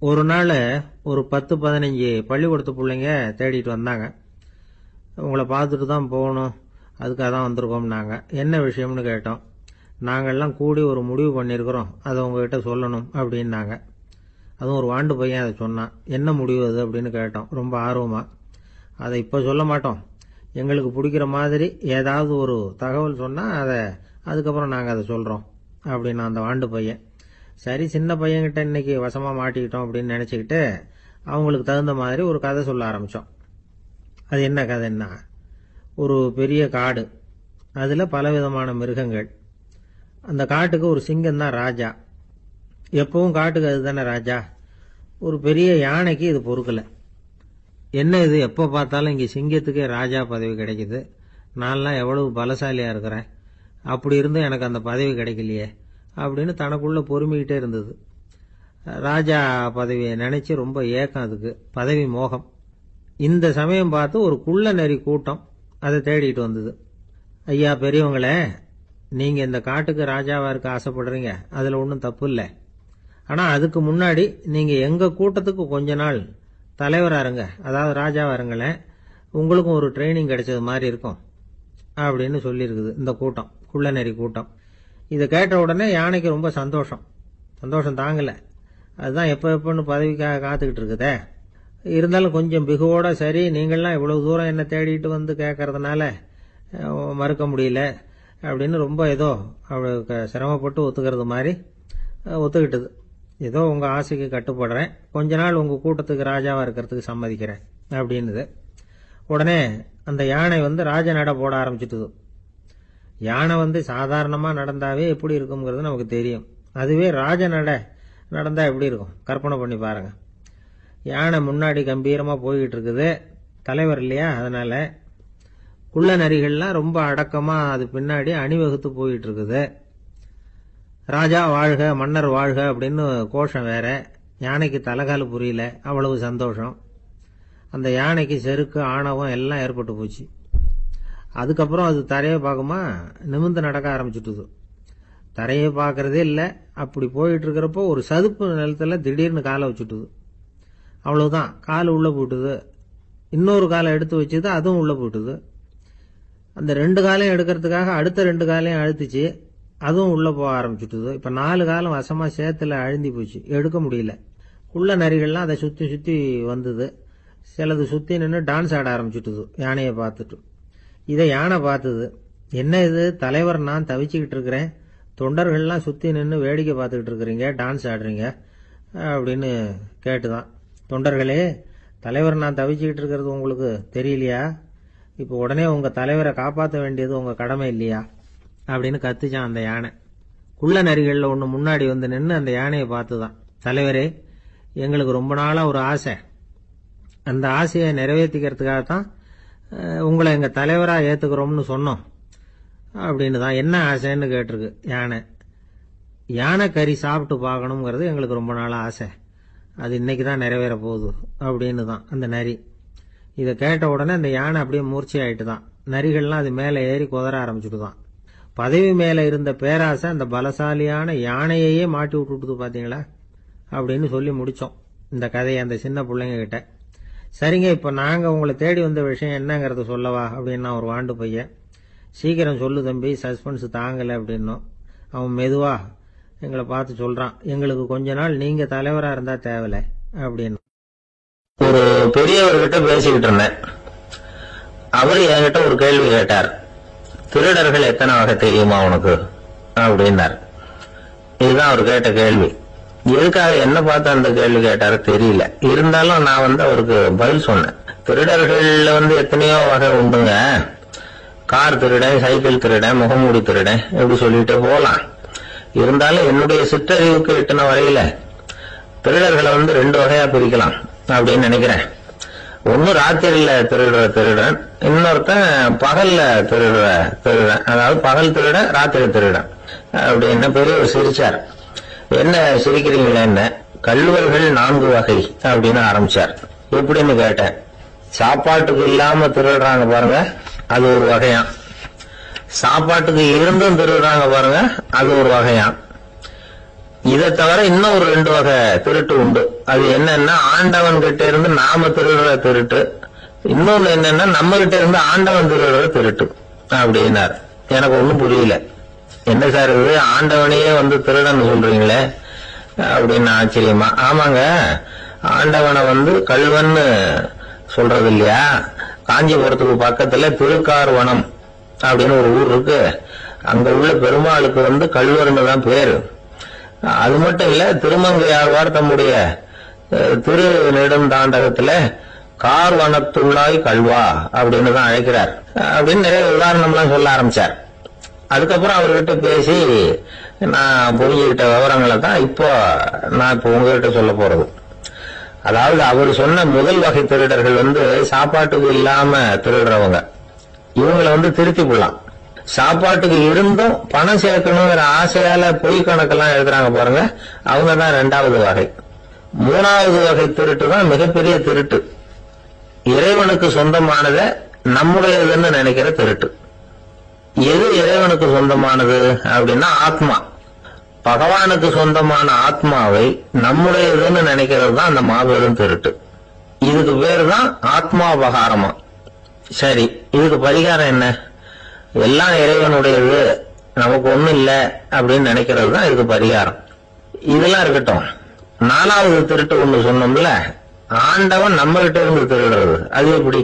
ஒரு நாள் ஒரு 10-15 பள்ளிக்கூடத்து பிள்ளைங்க தேடிட்டு வந்தாங்க. உங்களை பார்த்துட்டு தான் போகணும், அதுக்காக தான் வந்திருக்கோம்னாங்க. என்ன விஷயம்னு கேட்டோம். நாங்கள்லாம் கூடி ஒரு முடிவு பண்ணியிருக்கிறோம், அதை உங்ககிட்ட சொல்லணும் அப்படின்னாங்க. அதுவும் ஒரு வாண்டு பையன் அதை சொன்னான். என்ன முடிவு அது அப்படின்னு கேட்டோம் ரொம்ப ஆர்வமாக. அதை இப்போ சொல்ல மாட்டோம், எங்களுக்கு பிடிக்கிற மாதிரி ஏதாவது ஒரு தகவல் சொன்னால் அதுக்கப்புறம் நாங்கள் அதை சொல்கிறோம் அப்படின்னா அந்த வாண்டு பையன். சரி, சின்ன பையன்கிட்ட இன்னைக்கு வசமாக மாட்டிக்கிட்டோம் அப்படின்னு நினச்சிக்கிட்டு அவங்களுக்கு தகுந்த மாதிரி ஒரு கதை சொல்ல ஆரம்பித்தோம். அது என்ன கதைன்னா, ஒரு பெரிய காடு, அதில் பலவிதமான மிருகங்கள். அந்த காட்டுக்கு ஒரு சிங்கம் தான் ராஜா. எப்பவும் காட்டுக்கு அது தானே ராஜா. ஒரு பெரிய யானைக்கு இது பொறுக்கலை. என்ன இது, எப்போ பார்த்தாலும் இங்கே சிங்கத்துக்கே ராஜா பதவி கிடைக்குது, நான்லாம் எவ்வளவு பலசாலியாக இருக்கிறேன், அப்படி இருந்தும் எனக்கு அந்த பதவி கிடைக்கலையே அப்படின்னு தனக்குள்ளே பொறுமிக்கிட்டே இருந்தது. ராஜா பதவியை நினச்சி ரொம்ப ஏக்கம், அதுக்கு பதவி மோகம். இந்த சமயம் பார்த்து ஒரு குள்ள நரி கூட்டம் அதை தேடிட்டு வந்தது. ஐயா பெரியவங்களே, நீங்கள் இந்த காட்டுக்கு ராஜாவாக இருக்க ஆசைப்படுறீங்க, அதில் ஒன்றும் தப்பு இல்லை. ஆனால் அதுக்கு முன்னாடி நீங்கள் எங்கள் கூட்டத்துக்கு கொஞ்ச நாள் தலைவராக இருங்க, அதாவது ராஜாவாக இருங்களேன், உங்களுக்கும் ஒரு ட்ரைனிங் கிடைச்சது மாதிரி இருக்கும் அப்படின்னு சொல்லியிருக்குது இந்த கூட்டம், குள்ள நரி கூட்டம். இதை கேட்ட உடனே யானைக்கு ரொம்ப சந்தோஷம் தாங்கலை. அதுதான் எப்போன்னு பதவிக்காக காத்துக்கிட்டு இருக்குதே. இருந்தாலும் கொஞ்சம் பிகுவோட, சரி நீங்கள்லாம் இவ்வளவு தூரம் என்ன தேடிட்டு வந்து கேட்கறதுனால மறுக்க முடியல அப்படின்னு ரொம்ப ஏதோ அவளுக்கு சிரமப்பட்டு ஒத்துக்கிறது மாதிரி ஒத்துக்கிட்டது. ஏதோ உங்கள் ஆசைக்கு கட்டுப்படுறேன், கொஞ்ச நாள் உங்கள் கூட்டத்துக்கு ராஜாவாக இருக்கிறதுக்கு சம்மதிக்கிறேன் அப்படின்னுது. உடனே அந்த யானை ராஜ நட போட ஆரம்பிச்சிட்டுது. யானை சாதாரணமாக நடந்தாவே எப்படி இருக்குங்கிறது நமக்கு தெரியும். அதுவே ராஜ நட நடந்தால் எப்படி இருக்கும் கற்பனை பண்ணி பாருங்க. யானை முன்னாடி கம்பீரமாக போய்கிட்டு இருக்குது, தலைவர் இல்லையா, அதனால குள்ள நரிகள்லாம் ரொம்ப அடக்கமாக அது பின்னாடி அணிவகுத்து போயிட்டு இருக்குது. ராஜா வாழ்க, மன்னர் வாழ்க அப்படின்னு கோஷம் வேற. யானைக்கு தலைகால் புரியல, அவ்வளவு சந்தோஷம். அந்த யானைக்கு செருக்கு, ஆணவம் எல்லாம் ஏற்பட்டு போச்சு. அதுக்கப்புறம் அது தரையை பார்க்குமா, நிமிர்ந்து நடக்க ஆரம்பிச்சுட்டுது. தரையை பார்க்கறதே இல்லை. அப்படி போயிட்டு இருக்கிறப்போ ஒரு சதுப்பு நிலத்துல திடீர்னு காலை வச்சுட்டுது. அவ்வளவுதான், கால் உள்ள போட்டுது. இன்னொரு காலை எடுத்து வச்சுது, அதுவும் உள்ள போட்டுது. அந்த 2 காலையும் எடுக்கிறதுக்காக அடுத்த 2 காலையும் அழுத்துச்சு, அதுவும் உள்ள போக ஆரம்பிச்சுட்டுது. இப்ப 4 காலம் வசமா சேத்துல அழுந்தி போச்சு, எடுக்க முடியல. குள்ள நரிகள்லாம் அதை சுத்தி சுத்தி வந்தது. சிலது சுத்தி நின்று டான்ஸ் ஆட ஆரம்பிச்சுட்டுது யானையை பார்த்துட்டு. இதை யானை பார்த்தது. என்ன இது, தலைவர் நான் தவிச்சுக்கிட்டு இருக்கிறேன், தொண்டர்கள்லாம் சுத்தி நின்று வேடிக்கை பார்த்துக்கிட்டு இருக்கிறீங்க, டான்ஸ் ஆடுறீங்க அப்படின்னு கேட்டுதான். தொண்டர்களே, தலைவர் நான் தவிச்சுக்கிட்டு இருக்கிறது உங்களுக்கு தெரியலையா? இப்போ உடனே உங்க தலைவரை காப்பாற்ற வேண்டியது உங்க கடமை இல்லையா அப்படின்னு கத்துச்சான் அந்த யானை. குள்ள நரிகளில் ஒன்று முன்னாடி நின்று அந்த யானையை பார்த்துதான், தலைவரே எங்களுக்கு ரொம்ப நாளா ஒரு ஆசை, அந்த ஆசையை நிறைவேற்றிக்கிறதுக்காகத்தான் உங்களை எங்க தலைவரா ஏத்துக்கிறோம்னு சொன்னோம் அப்படின்னு தான். என்ன ஆசைன்னு கேட்டிருக்கு யானை. யானை கறி சாப்பிட்டு பார்க்கணுங்கிறது எங்களுக்கு ரொம்ப நாள் ஆசை, அது இன்னைக்கு தான் நிறைவேற போகுது அப்படின்னு தான் அந்த நரி. இதை கேட்ட உடனே அந்த யானை அப்படியே மூர்ச்சி ஆயிட்டு தான். நரிகள்லாம் அது மேலே ஏறி குதற ஆரம்பிச்சுட்டு தான். பதவி மேலே இருந்த பேராசை அந்த பலசாலியான யானையையே மாட்டி விட்டுட்டுது பாத்தீங்களா அப்படின்னு சொல்லி முடிச்சோம் இந்த கதையை அந்த சின்ன பிள்ளைங்க கிட்ட. சரிங்க, இப்ப நாங்க உங்களை தேடி வந்த விஷயம் என்னங்கிறத சொல்லவா அப்படின்னா ஒரு வாண்டு பையன். சீக்கிரம் சொல்லு தம்பி, சஸ்பென்ஸ் தாங்கல அப்படின்னும். அவன் மெதுவா எங்களை பார்த்து சொல்றான், எங்களுக்கு கொஞ்ச நாள் நீங்க தலைவரா இருந்தா தேவல அப்படின்னு. ஒரு பெரியவர்கிட்ட பேசிக்கிட்டு இருந்தேன். அவர் என்கிட்ட ஒரு கேள்வி கேட்டார். திருடர்கள் எத்தனை வகை தெரியுமா உனக்கு அப்படின்னார். இதுதான் அவர் கேட்ட கேள்வி. எதுக்காக என்ன பார்த்து அந்த கேள்வி கேட்டாரு தெரியல. இருந்தாலும் நான் அவருக்கு பதில் சொன்னேன். திருடர்கள்ல எத்தனையோ வகை உண்டுங்க. கார் திருடன், சைக்கிள் திருடன், முகமூடி திருடன், எப்படி சொல்லிட்டு போலாம். இருந்தாலும் என்னுடைய சிற்றறிவுக்கு எட்டின வரையில திருடர்களை 2 வகையா பிரிக்கலாம் அப்படின்னு நினைக்கிறேன். ஒன்னு ராத்திரியில திருடுற திருடன், இன்னொருத்தன் பகல்ல திருடுற திருடன். அதாவது பகல் திருடன், ராத்திரி திருடன் அப்படின்னு பெரியவர் சிரிச்சார். என்ன சிரிக்கிறீங்களா, என்ன கல்வர்கள் 4 வகை அப்படின்னு ஆரம்பிச்சார். எப்படின்னு கேட்டேன். சாப்பாட்டுக்கு இல்லாம திருடுறாங்க பாருங்க, அது ஒரு வகையாம். சாப்பாட்டுக்கு இருந்தும் திருடுறாங்க பாருங்க, அது ஒரு வகையாம். இதை தவிர இன்னும் ஒரு 2 வகை திருட்டு உண்டு. அது என்னன்னா, ஆண்டவன் கிட்ட இருந்து நாம திருடுற திருட்டு, இன்னொன்னு என்னன்னா நம்ம கிட்ட இருந்து ஆண்டவன் திருடுற திருட்டு அப்படின்னாரு. எனக்கு ஒண்ணும் புரியல. என்ன சார் இது, ஆண்டவனையே வந்து திருடன்னு சொல்றீங்களே அப்படின்னு ஆச்சரியமா. ஆமாங்க, ஆண்டவனை வந்து கள்வன்னு சொல்றது இல்லையா? காஞ்சிபுரத்துக்கு பக்கத்துல திருக்கார்வனம் அப்படின்னு ஒரு ஊர் இருக்கு. அங்க உள்ள பெருமாளுக்கு வந்து கள்வர்னு தான் பேரு. அது மட்டும் இல்ல, திருமங்கையாழ்வார் தம்முடைய திரு நெடுந்தாண்டகத்துல கார்வனத்துள்ளாய் கல்வா அப்படின்னு தான் அழைக்கிறார் அப்படின்னு நிறைய உதாரணம்லாம் சொல்ல ஆரம்பிச்சார். அதுக்கப்புறம் அவர்கிட்ட பேசி நான் புரிஞ்சுக்கிட்ட விவரங்களை தான் இப்போ நான் இப்போ உங்ககிட்ட சொல்ல போறது. அதாவது அவர் சொன்ன முதல் வகை திருடர்கள் வந்து சாப்பாட்டுக்கு இல்லாம திருடுறவங்க. இவங்களை வந்து திருத்தி போடலாம். சாப்பாட்டுக்கு இருந்தும் பணம் சேர்க்கணுங்கிற ஆசையால பொய் கணக்கெல்லாம் எழுதுறாங்க பாருங்க, அவங்க தான் 2வது வகை. 3வது வகை திருட்டு தான் மிகப்பெரிய திருட்டு. இறைவனுக்கு சொந்தமானத நம்முடையதுன்னு நினைக்கிற திருட்டு. எது இறைவனுக்கு சொந்தமானது அப்படின்னா ஆத்மா. பகவானுக்கு சொந்தமான ஆத்மாவை நம்முடையதுன்னு நினைக்கிறது தான் அந்த மாபெரும் திருட்டு. இதுக்கு பேரு தான் ஆத்மாபகாரமா. சரி, இதுக்கு பரிகாரம் என்ன? எல்லாம் இறைவனுடையது, நமக்கு ஒண்ணும் இல்லை அப்படின்னு நினைக்கிறது தான் இதுக்கு பரிகாரம். இதெல்லாம் இருக்கட்டும். 4வது திருட்டு ஒண்ணு சொன்னோம்ல, ஆண்டவன் நம்ம கிட்ட இருந்து திருடுறது. அது எப்படி?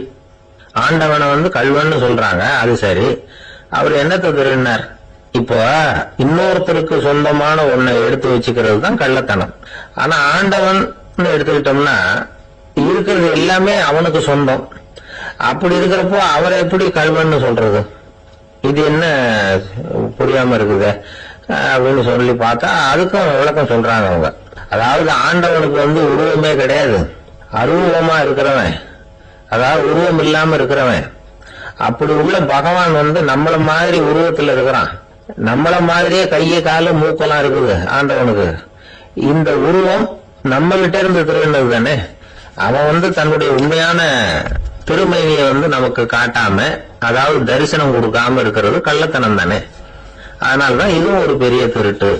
ஆண்டவனை வந்து கள்வன்னு சொல்றாங்க, அது சரி. அவர் என்னத்தை திருடினார்? இப்போ இன்னொருத்தருக்கு சொந்தமான ஒன்னை எடுத்து வச்சுக்கிறது தான் கள்ளத்தனம். ஆனா ஆண்டவன் எடுத்துக்கிட்டோம்னா இருக்கிறது எல்லாமே அவனுக்கு சொந்தம். அப்படி இருக்கிறப்போ அவரை எப்படி கள்வன்னு சொல்றது? இது என்ன புரியாம இருக்குது அப்படின்னு சொல்லி பார்த்தா அதுக்கும் விளக்கம் சொல்றாங்க அவங்க. அதாவது ஆண்டவனுக்கு வந்து உருவமே கிடையாது, அருவமா இருக்கிறவன், அதாவது உருவம் இல்லாம இருக்கிறவன். அப்படி உள்ள பகவான் வந்து நம்மள மாதிரி உருவத்துல இருக்கிறான். நம்மள மாதிரியே கைய கால மூக்கெல்லாம் இருக்குது ஆண்டவனுக்கு. இந்த உருவம் நம்ம கிட்ட இருந்து திருடினது தானே. அவன் வந்து தன்னுடைய உண்மையான திருமையை வந்து நமக்கு காட்டாம, அதாவது தரிசனம் கொடுக்காம இருக்கிறது கள்ளத்தனம் தானே. அதனால்தான் இதுவும் ஒரு பெரிய திருட்டு,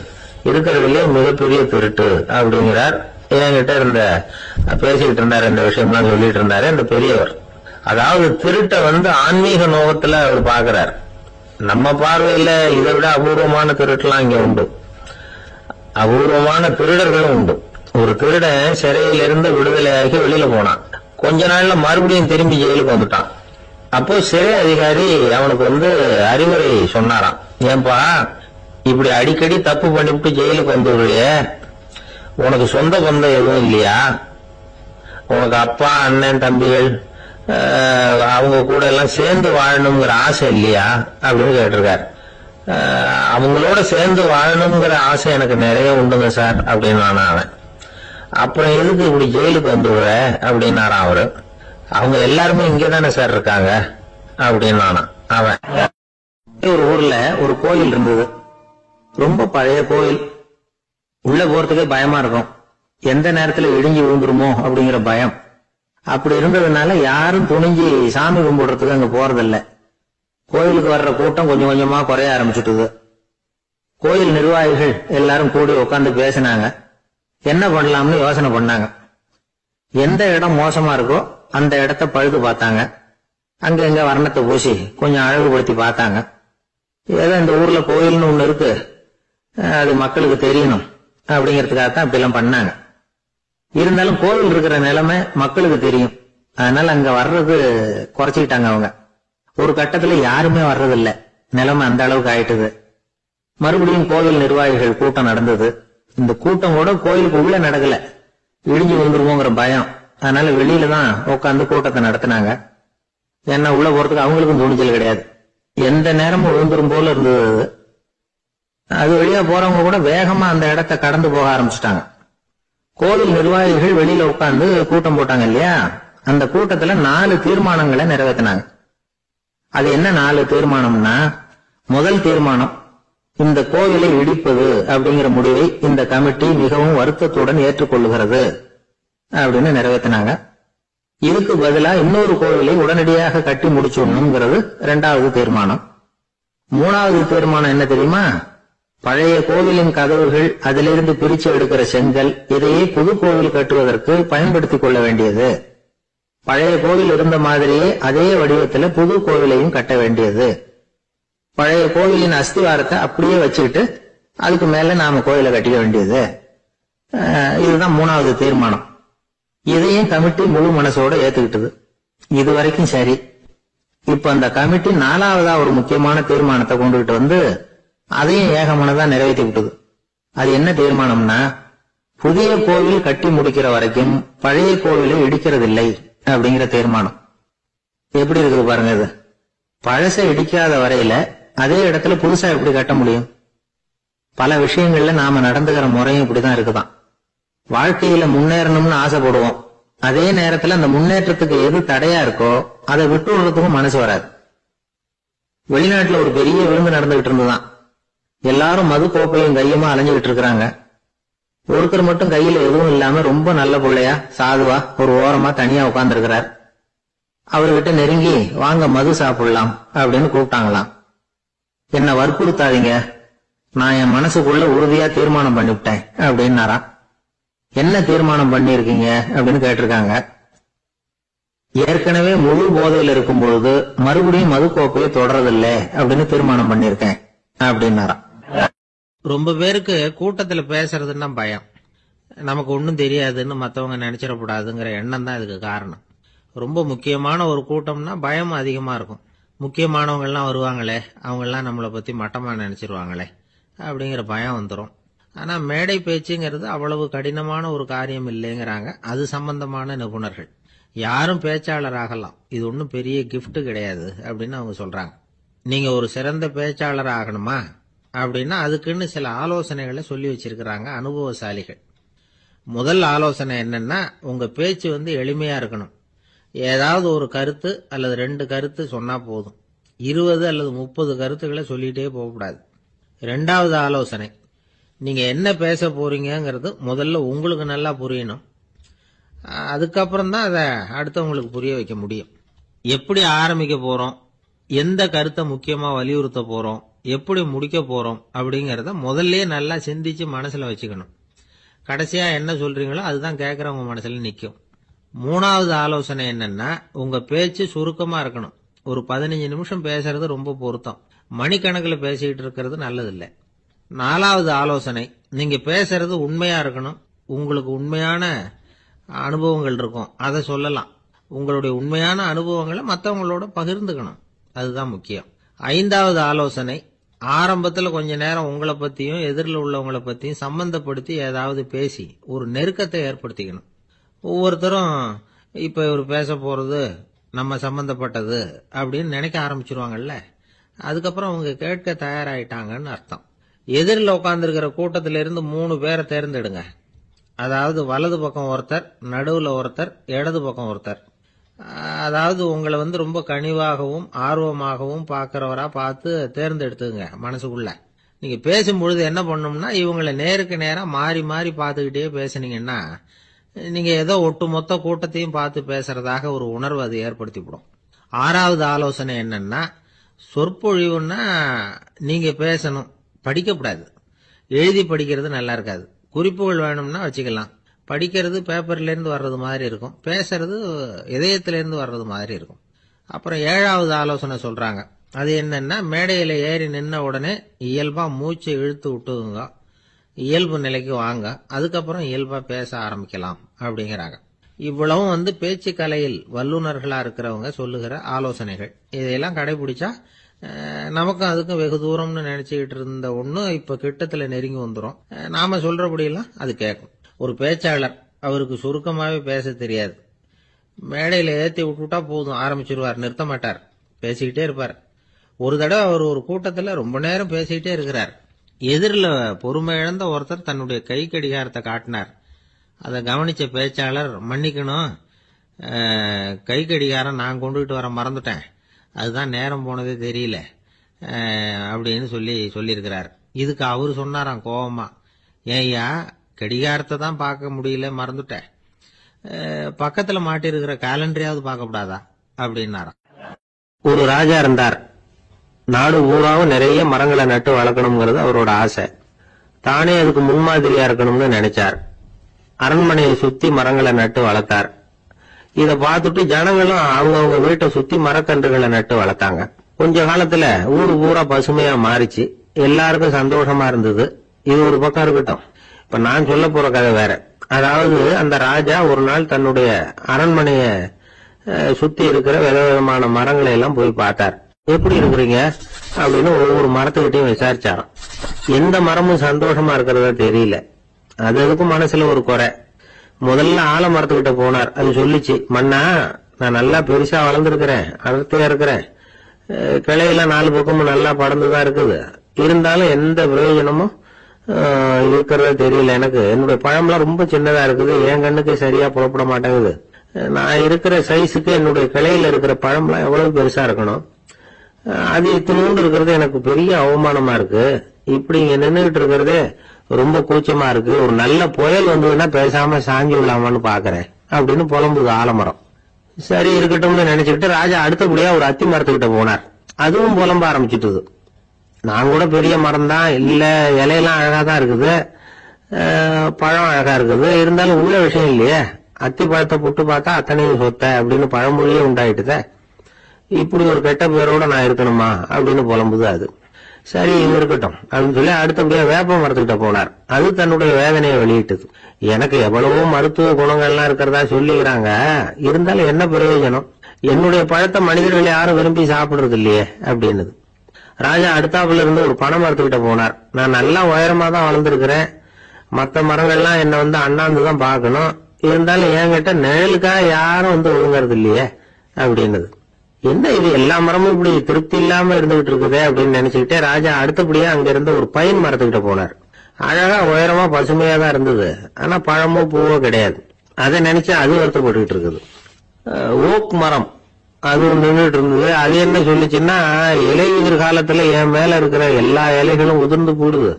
இருக்கிறதுலயே மிகப்பெரிய திருட்டு அப்படிங்கிறார். என்கிட்ட இருந்த பேசிக்கிட்டு இருந்தாரு, இந்த விஷயம்லாம் சொல்லிட்டு இருந்தாரு அந்த பெரியவர். அதாவது திருட்டை வந்து ஆன்மீக நோகத்துல அவர் பாக்குறார். நம்ம பார்வையில இதை விட அபூர்வமான திருட்டுலாம் இங்க உண்டு, அபூர்வமான திருடர்களும் உண்டு. ஒரு திருடன் சிறையிலிருந்து விடுதலையாகி வெளியில போனான். கொஞ்ச நாள்ல மறுபடியும் திரும்பி ஜெயிலுக்கு வந்துட்டான். அப்போ சிறை அதிகாரி அவனுக்கு வந்து அறிவுரை சொன்னாராம். ஏன்பா இப்படி அடிக்கடி தப்பு பண்ணிவிட்டு ஜெயிலுக்கு வந்துடுறிய, உனக்கு சொந்த பந்தம் எதுவும் இல்லையா? உனக்கு அப்பா அண்ணன் தம்பிகள் அவங்க கூட எல்லாம் சேர்ந்து வாழணுங்கிற ஆசை இல்லையா அப்படின்னு கேட்டிருக்காரு. அவங்களோட சேர்ந்து வாழணுங்கிற ஆசை எனக்கு நிறைய உண்டுங்க சார் அப்படின்னு அவன். அப்புறம் எதுக்கு இப்படி ஜெயிலுக்கு வந்துடுற அப்படின்னாராம் அவரு. அவங்க எல்லாருமே இங்கதானே சார் இருக்காங்க அப்படின்னு அவன். ஒரு ஊர்ல ஒரு கோயில் இருந்தது, ரொம்ப பழைய கோயில். உள்ள போறதுக்கே பயமா இருக்கும், எந்த நேரத்துல இடிஞ்சு விழுந்துருமோ அப்படிங்கிற பயம். அப்படி இருந்ததுனால யாரும் துணிஞ்சு சாமி கும்பிடுறதுக்கு அங்க போறதில்ல. கோயிலுக்கு வர்ற கூட்டம் கொஞ்சம் கொஞ்சமா குறைய ஆரம்பிச்சுட்டுது. கோயில் நிர்வாகிகள் எல்லாரும் கூடி உட்காந்து பேசினாங்க. என்ன பண்ணலாம்னு யோசனை பண்ணாங்க. எந்த இடம் மோசமா இருக்கோ அந்த இடத்த பழுது பார்த்தாங்க. அங்க எங்க வர்ணத்தை பூசி கொஞ்சம் அழகுபடுத்தி பார்த்தாங்க. ஏதோ இந்த ஊர்ல கோயில்னு ஒண்ணு இருக்கு, அது மக்களுக்கு தெரியணும் அப்படிங்கறதுக்காகத்தான் இப்படிலாம் பண்ணாங்க. இருந்தாலும் கோவில் இருக்கிற நிலைமை மக்களுக்கு தெரியும், அதனால அங்க வர்றது குறைச்சிக்கிட்டாங்க அவங்க. ஒரு கட்டத்துல யாருமே வர்றதில்ல, நிலைமை அந்த அளவுக்கு ஆயிட்டுது. மறுபடியும் கோவில் நிர்வாகிகள் கூட்டம் நடந்தது. இந்த கூட்டம் கூட கோயிலுக்கு உள்ள நடக்கல, இடிஞ்சு விழுந்துருவோங்கிற பயம். அதனால வெளியில தான் உட்காந்து கூட்டத்தை நடத்தினாங்க. ஏன்னா உள்ள போறதுக்கு அவங்களுக்கும் துணிச்சல் கிடையாது, எந்த நேரமும் விழுந்துரும் போல இருந்தது. அது வழியா போறவங்க கூட வேகமா அந்த இடத்தை கடந்து போக ஆரம்பிச்சுட்டாங்க. கோவில் நிர்வாகிகள் வெளியில உட்கார்ந்து கூட்டம் போட்டாங்க இல்லையா, அந்த கூட்டத்துல 4 தீர்மானங்களை நிறைவேற்றினாங்க. அது என்ன 4 தீர்மானம்னா, முதல் தீர்மானம், இந்த கோவிலை இடிப்பது அப்படிங்கிற முடிவை இந்த கமிட்டி மிகவும் வருத்தத்துடன் ஏற்றுக்கொள்ளுகிறது அப்படின்னு நிறைவேற்றினாங்க. இதுக்கு பதிலா இன்னொரு கோவிலை உடனடியாக கட்டி முடிச்சுடணுங்கிறது 2வது தீர்மானம். 3வது தீர்மானம் என்ன தெரியுமா, பழைய கோவிலின் கதவுகள், அதிலிருந்து பிரிச்சு எடுக்கிற செங்கல், இதையே புது கோவில் கட்டுவதற்கு பயன்படுத்திக் கொள்ள வேண்டியது. பழைய கோவில் இருந்த மாதிரியே அதே வடிவத்துல புது கோவிலையும் கட்ட வேண்டியது. பழைய கோவிலின் அஸ்திவாரத்தை அப்படியே வச்சுக்கிட்டு அதுக்கு மேல நாம கோயிலை கட்டிக்க வேண்டியது. இதுதான் 3வது தீர்மானம். இதையும் கமிட்டி முழு மனசோட ஏத்துக்கிட்டது. இது வரைக்கும் சரி. இப்ப அந்த கமிட்டி 4வதா ஒரு முக்கியமான தீர்மானத்தை கொண்டுகிட்டு வந்து அதையும் ஏகமனதா நிறைவேற்றி விட்டது. அது என்ன தீர்மானம்னா, புதிய கோவில் கட்டி முடிக்கிற வரைக்கும் பழைய கோவிலை இடிக்கிறதில்லை அப்படிங்கிற தீர்மானம். எப்படி இருக்குது பாருங்க. இது பழசை இடிக்காத வரையில அதே இடத்துல புதுசா எப்படி கட்ட முடியும்? பல விஷயங்கள்ல நாம நடந்துகிற முறையும் இப்படிதான் இருக்குதான். வாழ்க்கையில முன்னேறணும்னு ஆசைப்படுவோம். அதே நேரத்துல அந்த முன்னேற்றத்துக்கு எது தடையா இருக்கோ அதை விட்டு விடுறதுக்கும் மனசு வராது. வெளிநாட்டுல ஒரு பெரிய விருந்து நடந்துகிட்டு இருந்துதான். எல்லாரும் மது கோப்பையும் கையுமா அலைஞ்சுகிட்டு இருக்கிறாங்க. ஒருத்தர் மட்டும் கையில எதுவும் இல்லாம ரொம்ப நல்ல பிள்ளையா சாதுவா ஒரு ஓரமா தனியா உட்கார்ந்து இருக்கிறார். அவர்கிட்ட நெருங்கி வாங்க மது சாப்பிடலாம் அப்படின்னு கூப்பிட்டாங்களாம். என்ன வற்புறுத்தாதீங்க, நான் என் மனசுக்குள்ள உறுதியா தீர்மானம் பண்ணிவிட்டேன் அப்படின்னாராம். என்ன தீர்மானம் பண்ணிருக்கீங்க அப்படின்னு கேட்டிருக்காங்க. ஏற்கனவே முழு போதையில் இருக்கும் பொழுது மறுபடியும் மது கோப்பையை தொடரதில்லை அப்படின்னு தீர்மானம் பண்ணிருக்கேன் அப்படின்னாராம். ரொம்ப பேருக்கு கூட்டத்துல பேசுறதுன்னா பயம். நமக்கு ஒன்னும் தெரியாதுன்னு மத்தவங்க நினைச்சிடக்கூடாதுங்கிற எண்ணம் தான் இதுக்கு காரணம். ரொம்ப முக்கியமான ஒரு கூட்டம்னா பயம் அதிகமா இருக்கும். முக்கியமானவங்க எல்லாம் வருவாங்களே, அவங்க எல்லாம் நம்மளை பத்தி மட்டமா நினைச்சிருவாங்களே அப்படிங்கிற பயம் வந்துடும். ஆனா மேடை பேச்சுங்கிறது அவ்வளவு கடினமான ஒரு காரியம் இல்லைங்கிறாங்க அது சம்பந்தமான நிபுணர்கள். யாரும் பேச்சாளர் ஆகலாம், இது ஒன்றும் பெரிய கிஃப்ட் கிடையாது அப்படின்னு அவங்க சொல்றாங்க. நீங்க ஒரு சிறந்த பேச்சாளர் ஆகணுமா அப்படின்னா அதுக்குன்னு சில ஆலோசனைகளை சொல்லி வச்சிருக்கிறாங்க அனுபவசாலிகள். முதல் ஆலோசனை என்னன்னா, உங்க பேச்சு எளிமையா இருக்கணும். ஏதாவது ஒரு கருத்து அல்லது 2 கருத்து சொன்னா போதும். 20 அல்லது 30 கருத்துக்களை சொல்லிட்டே போகக்கூடாது. 2வது ஆலோசனை, நீங்க என்ன பேச போறீங்கிறது முதல்ல உங்களுக்கு நல்லா புரியணும். அதுக்கப்புறம் தான் அதை அடுத்தவங்களுக்கு புரிய வைக்க முடியும். எப்படி ஆரம்பிக்க போறோம், எந்த கருத்தை முக்கியமா வலியுறுத்த போறோம், எப்படி முடிக்க போறோம் அப்படிங்கறத முதல்ல நல்லா சிந்திச்சு மனசுல வச்சுக்கணும். கடைசியா என்ன சொல்றீங்களோ அதுதான் கேட்கறவங்க மனசுல நிக்கும். 3வது ஆலோசனை என்னன்னா, உங்க பேச்சு சுருக்கமா இருக்கணும். ஒரு 15 நிமிஷம் பேசுறது ரொம்ப பொருத்தம். மணிக்கணக்கில் பேசிக்கிட்டு இருக்கிறது நல்லதில்லை. 4வது ஆலோசனை, நீங்க பேசுறது உண்மையா இருக்கணும். உங்களுக்கு உண்மையான அனுபவங்கள் இருக்கும், அதை சொல்லலாம். உங்களுடைய உண்மையான அனுபவங்களை மற்றவங்களோட பகிர்ந்துக்கணும், அதுதான் முக்கியம். 5வது ஆலோசனை, ஆரம்பத்தில் கொஞ்ச நேரம் உங்களை பத்தியும் எதிரில் உள்ளவங்களை பத்தியும் சம்பந்தப்படுத்தி ஏதாவது பேசி ஒரு நெருக்கத்தை ஏற்படுத்திக்கணும். ஒவ்வொருத்தரும் இப்ப இவர் பேச போறது நம்ம சம்பந்தப்பட்டது அப்படின்னு நினைக்க ஆரம்பிச்சிருவாங்கல்ல, அதுக்கப்புறம் அவங்க கேட்க தயாராயிட்டாங்கன்னு அர்த்தம். எதிரில் உட்கார்ந்துருக்கிற கூட்டத்திலிருந்து 3 பேரை தேர்ந்தெடுங்க. அதாவது வலது பக்கம் ஒருத்தர், நடுவுல ஒருத்தர், இடது பக்கம் ஒருத்தர். அதாவது உங்களை ரொம்ப கனிவாகவும் ஆர்வமாகவும் பார்க்கிறவரா பார்த்து தேர்ந்தெடுத்துங்க மனசுக்குள்ள. நீங்க பேசும்பொழுது என்ன பண்ணணும்னா, இவங்களை நேருக்கு நேரா மாறி மாறி பார்த்துக்கிட்டே பேசுனீங்கன்னா நீங்க ஏதோ ஒட்டுமொத்த கூட்டத்தையும் பார்த்து பேசுறதாக ஒரு உணர்வு அது ஏற்படுத்திவிடும். 6வது ஆலோசனை என்னன்னா, சொற்பொழிவுன்னா நீங்க பேசணும், படிக்கக்கூடாது. எழுதி படிக்கிறது நல்லா இருக்காது. குறிப்புகள் வேணும்னா வச்சுக்கலாம். படிக்கிறது பேப்பர்ல இருந்து வர்றது மாதிரி இருக்கும், பேசுறது இதயத்திலிருந்து வர்றது மாதிரி இருக்கும். அப்புறம் 7வது ஆலோசனை சொல்றாங்க. அது என்னன்னா, மேடையில ஏறி நின்ன உடனே இயல்பா மூச்சை இழுத்து விட்டுங்க, இயல்பு நிலைக்கு வாங்க, அதுக்கப்புறம் இயல்பா பேச ஆரம்பிக்கலாம் அப்படிங்கிறாங்க. இவ்வளவும் பேச்சு கலையில் வல்லுநர்களா இருக்கிறவங்க சொல்லுகிற ஆலோசனைகள். இதையெல்லாம் கடைபிடிச்சா நமக்கும் அதுக்கும் வெகு தூரம்னு நினைச்சுக்கிட்டு இருந்த ஒண்ணு இப்ப கிட்டத்துல நெருங்கி வந்துடும். நாம சொல்றபடியெல்லாம் அது கேட்கும். ஒரு பேச்சாளர், அவருக்கு சுருக்கமாவே பேச தெரியாது. மேடையில ஏத்தி விட்டுட்டா போதும், ஆரம்பிச்சிருவார், நிறுத்த மாட்டார், பேசிக்கிட்டே இருப்பார். ஒரு தடவை அவர் ஒரு கூட்டத்துல ரொம்ப நேரம் பேசிக்கிட்டே இருக்கிறார். எதிரில் பொறுமை இழந்த ஒருத்தர் தன்னுடைய கை கடிகாரத்தை காட்டினார். அதை கவனிச்ச பேச்சாளர், மன்னிக்கணும், கை கடிகாரம் நான் கொண்டுகிட்டு வர மறந்துட்டேன், அதுதான் நேரம் போனதே தெரியல அப்படின்னு சொல்லியிருக்கிறார். இதுக்கு அவரு சொன்னாராம் கோபமா, ஏய்யா கடிகாரத்தை தான் பார்க்க முடியல, மறந்துட்டேன், பக்கத்துல மாட்டிருக்கிற கேலண்டரையாவது பார்க்க கூடாதா அப்படின்னாராம். ஒரு ராஜா இருந்தார். நாடு பூராவும் நிறைய மரங்களை நட்டு வளர்க்கணுங்கிறது அவரோட ஆசை. தானே அதுக்கு முன்மாதிரியா இருக்கணும்னு நினைச்சார். அரண்மனையை சுத்தி மரங்களை நட்டு வளர்த்தார். இத பார்த்துட்டு ஜனங்களும் அவங்கவுங்க வீட்டை சுத்தி மரக்கன்றுகளை நட்டு வளர்த்தாங்க. கொஞ்ச காலத்துல ஊரு பூரா பசுமையா மாறிச்சு. எல்லாருக்கும் சந்தோஷமா இருந்தது. இது ஒரு பக்கம் இருக்கட்டும். இப்ப நான் சொல்ல போற கதை வேற. அதாவது அந்த ராஜா ஒரு நாள் தன்னுடைய அரண்மனைய சுத்தி இருக்கிற விதவிதமான மரங்களை எல்லாம் போய் பார்த்தார். எப்படி இருக்கிறீங்க அப்படின்னு ஒவ்வொரு மரத்துக்கிட்டையும் விசாரிச்சாராம். எந்த மரமும் சந்தோஷமா இருக்கிறதா தெரியல. அதுக்கும் மனசுல ஒரு குறை. முதல்ல ஆலமரத்துக்கிட்ட போனார். அது சொல்லிச்சு, மண்ணா நான் நல்லா பெருசா வளர்ந்துருக்கிறேன், அடர்த்தியா இருக்கிறேன், கிளையெல்லாம் 4 பக்கமும் நல்லா படர்ந்துதான் இருக்குது, இருந்தாலும் எந்த பிரயோஜனமும் இருக்கிறதா தெரியல எனக்கு. என்னுடைய பழம்லாம் ரொம்ப சின்னதா இருக்குது, என் கண்ணுக்கு சரியா புறப்பட மாட்டேங்குது. நான் இருக்கிற சைஸுக்கு என்னுடைய கிளையில இருக்கிற பழம்லாம் எவ்வளவு பெருசா இருக்கணும், அது இத்தினூண்டு இருக்கிறது எனக்கு பெரிய அவமானமா இருக்கு. இப்படி இங்க நின்றுகிட்டு இருக்கிறதே ரொம்ப கூச்சமா இருக்கு. ஒரு நல்ல புயல் வந்ததுன்னா பேசாம சாஞ்சி விடலாமான்னு பாக்குறேன் அப்படின்னு புலம்புது ஆலமரம். சரி இருக்கட்டும்னு நினைச்சுக்கிட்டு ராஜா அடுத்தபடியா ஒரு அத்தி மரத்துக்கிட்ட போனார். அதுவும் புலம்ப ஆரம்பிச்சுட்டுது. நான் கூட பெரிய மரம் தான், இல்ல இலையெல்லாம் அழகா தான் இருக்குது, பழம் அழகா இருக்குது, இருந்தாலும் உள்ள விஷயம் இல்லையே. அத்தி பழத்தை புட்டு பார்த்தா அத்தனையும் சொத்த அப்படின்னு பழமொழியே உண்டாயிட்டுத. இப்படி ஒரு கெட்ட பேரோட நான் இருக்கணுமா அப்படின்னு புலம்புது அது. சரி இது இருக்கட்டும் அப்படின்னு சொல்லி அடுத்தபடியா வேப்ப மரத்துக்கிட்ட போனார். அது தன்னுடைய வேதனையை வெளியிட்டது. எனக்கு எவ்வளவோ மருத்துவ குணங்கள்லாம் இருக்கிறதா சொல்லிக்கிறாங்க, இருந்தாலும் என்ன பிரயோஜனம், என்னுடைய பழத்தை மனிதர்கள் யாரும் விரும்பி சாப்பிடுறது இல்லையே அப்படின்னுது. ராஜா அடுத்தாப்புல இருந்து ஒரு பனை மரத்துக்கிட்ட போனார். நான் நல்லா உயரமா தான் வளர்ந்துருக்கிறேன், மற்ற மரங்கள்லாம் என்ன அண்ணாந்துதான் பாக்கணும், இருந்தாலும் என்கிட்ட நிழலுக்காக யாரும் ஒழுங்குறது இல்லையே அப்படின்னுது. என்ன இது எல்லா மரமும் இப்படி திருப்தி இல்லாம இருந்துகிட்டு இருக்குதே அப்படின்னு நினைச்சுக்கிட்டே ராஜா அடுத்தபடியா அங்க இருந்த ஒரு பைன் மரத்துக்கிட்ட போனார். அழகா உயரமா பசுமையா தான் இருந்தது, ஆனா பழமோ பூவோ கிடையாது. அதை நினைச்சு அது வருத்தப்பட்டுக்கிட்டு இருக்குது. ஓக் மரம் அது நின்றுட்டு இருந்தது. அது என்ன சொல்லிச்சுன்னா, இலையுதிர் காலத்துல என் மேல இருக்கிற எல்லா இலைகளும் உதிர்ந்து போடுது,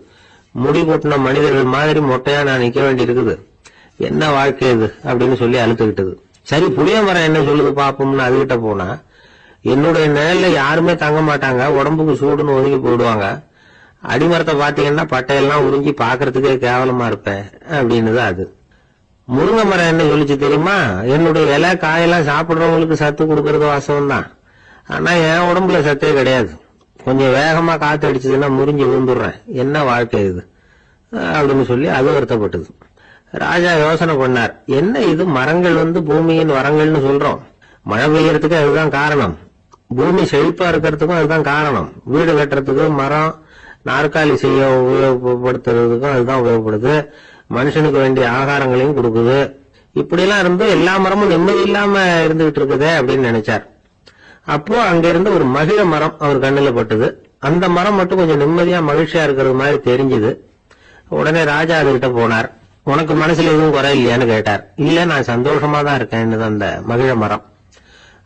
முடி கொட்டின மனிதர்கள் மாதிரி மொட்டையா நான் நிக்க வேண்டி இருக்குது, என்ன வாழ்க்கை இது அப்படின்னு சொல்லி அழுத்துக்கிட்டது. சரி புளிய மரம் என்ன சொல்லுது பாப்போம்னு அதுகிட்ட போனா, என்னுடைய நிழல்ல யாருமே தங்க மாட்டாங்க, உடம்புக்கு சூடுன்னு ஒதுங்கி போயிடுவாங்க, அடிமரத்தை பாத்தீங்கன்னா பட்டையெல்லாம் உறிஞ்சி பாக்குறதுக்கே கேவலமா இருப்பேன் அப்படின்னுதான் அது. முருங்கை மரம் என்ன சொல்லிச்சு தெரியுமா, என்னுடைய இலை காயெல்லாம் சாப்பிடுறவங்களுக்கு சத்து கொடுக்கறது வாசம் தான், ஆனா என் உடம்புல சத்தே கிடையாது, கொஞ்சம் வேகமா காத்து அடிச்சதுன்னா முறிஞ்சு விழுந்துடுறேன், என்ன வாழ்க்கை இது அப்படின்னு சொல்லி அது வருத்தப்பட்டது. ராஜா யோசனை பண்ணார், என்ன இது மரங்கள் பூமியின் வரங்கள்னு சொல்றோம், மழை பெய்யறதுக்கு அதுதான் காரணம், பூமி செழிப்பா இருக்கிறதுக்கும் அதுதான் காரணம், வீடு கட்டுறதுக்கு மரம், நாற்காலி செய்ய உபயோகப்படுத்துறதுக்கும் அதுதான் உபயோகப்படுது, மனுஷனுக்கு வேண்டிய ஆகாரங்களையும் கொடுக்குது, இப்படி எல்லாம் இருந்து எல்லா மரமும் நிம்மதி இல்லாம இருந்துகிட்டு இருக்குதே அப்படின்னு நினைச்சார். அப்போ அங்க இருந்து ஒரு மகிழ மரம் அவர் கண்ணுல பட்டது. அந்த மரம் மட்டும் கொஞ்சம் நிம்மதியா மகிழ்ச்சியா இருக்கிறது மாதிரி தெரிஞ்சுது. உடனே ராஜா அதுகிட்ட போனார். உனக்கு மனசுல எதுவும் குறை இல்லையான்னு கேட்டார். இல்ல நான் சந்தோஷமா தான் இருக்கேன்னு அந்த மகிழ மரம்.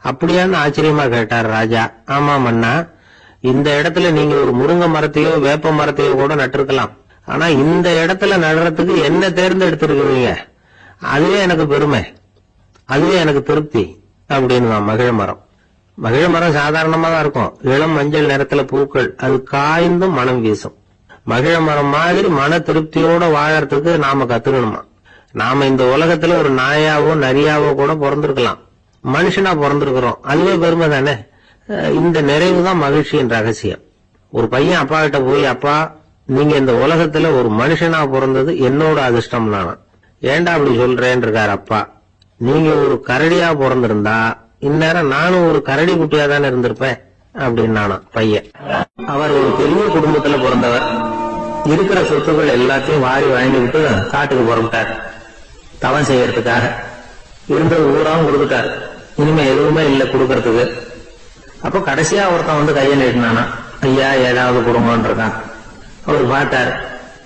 அப்படியான்னு ஆச்சரியமா கேட்டார் ராஜா. ஆமா மன்னா, இந்த இடத்துல நீங்க ஒரு முருங்கை மரத்தையோ வேப்ப மரத்தையோ கூட நட்டிருக்கலாம், ஆனா இந்த இடத்துல நடுறதுக்கு என்ன தேர்ந்தெடுத்திருக்கிறீங்க, அதுவே எனக்கு பெருமை, அதுவே எனக்கு திருப்தி அப்படின்னு மகிழ மரம். மகிழ மரம் சாதாரணமா தான் இருக்கும், இளம் மஞ்சள் நிறத்துல பூக்கள், அது காய்ந்தும் மனம் வீசும். மகிழ மரம் மாதிரி மன திருப்தியோட வாழறதுக்கு நாம கத்துக்கணுமா. நாம இந்த உலகத்துல ஒரு நாயாவோ நரியாவோ கூட பிறந்திருக்கலாம், மனுஷனா பிறந்திருக்கிறோம், அதுவே பெருமை தானே. இந்த நிறைவு தான் மகிழ்ச்சியின் ரகசியம். ஒரு பையன் அப்பா கிட்ட போய், அப்பா நீங்க இந்த உலகத்துல ஒரு மனுஷனா பிறந்தது என்னோட அதிர்ஷ்டம் நானா. ஏண்டா அப்படி சொல்றேன்னு இருக்காரு அப்பா. நீங்க ஒரு கரடியா பிறந்திருந்தா இந்நேரம் நானும் ஒரு கரடி குட்டியா தானே இருந்திருப்பேன் அப்படின்னு நானா பையன். அவர் ஒரு பெரிய குடும்பத்துல பிறந்தவர். இருக்கிற சொத்துக்கள் எல்லாத்தையும் வாரி வாங்கிட்டு காட்டுக்கு புறப்பட்டார் தவம் செய்யறதுக்காக. இருந்தது ஊராவும் கொடுத்துட்டார், இனிமே எதுவுமே இல்லை கொடுக்கறதுக்கு. அப்ப கடைசியா ஒருத்தன் கையை நீட்டினானா, ஐயா ஏதாவது கொடுங்கன்னு இருக்கான். அவர் பார்த்தார்,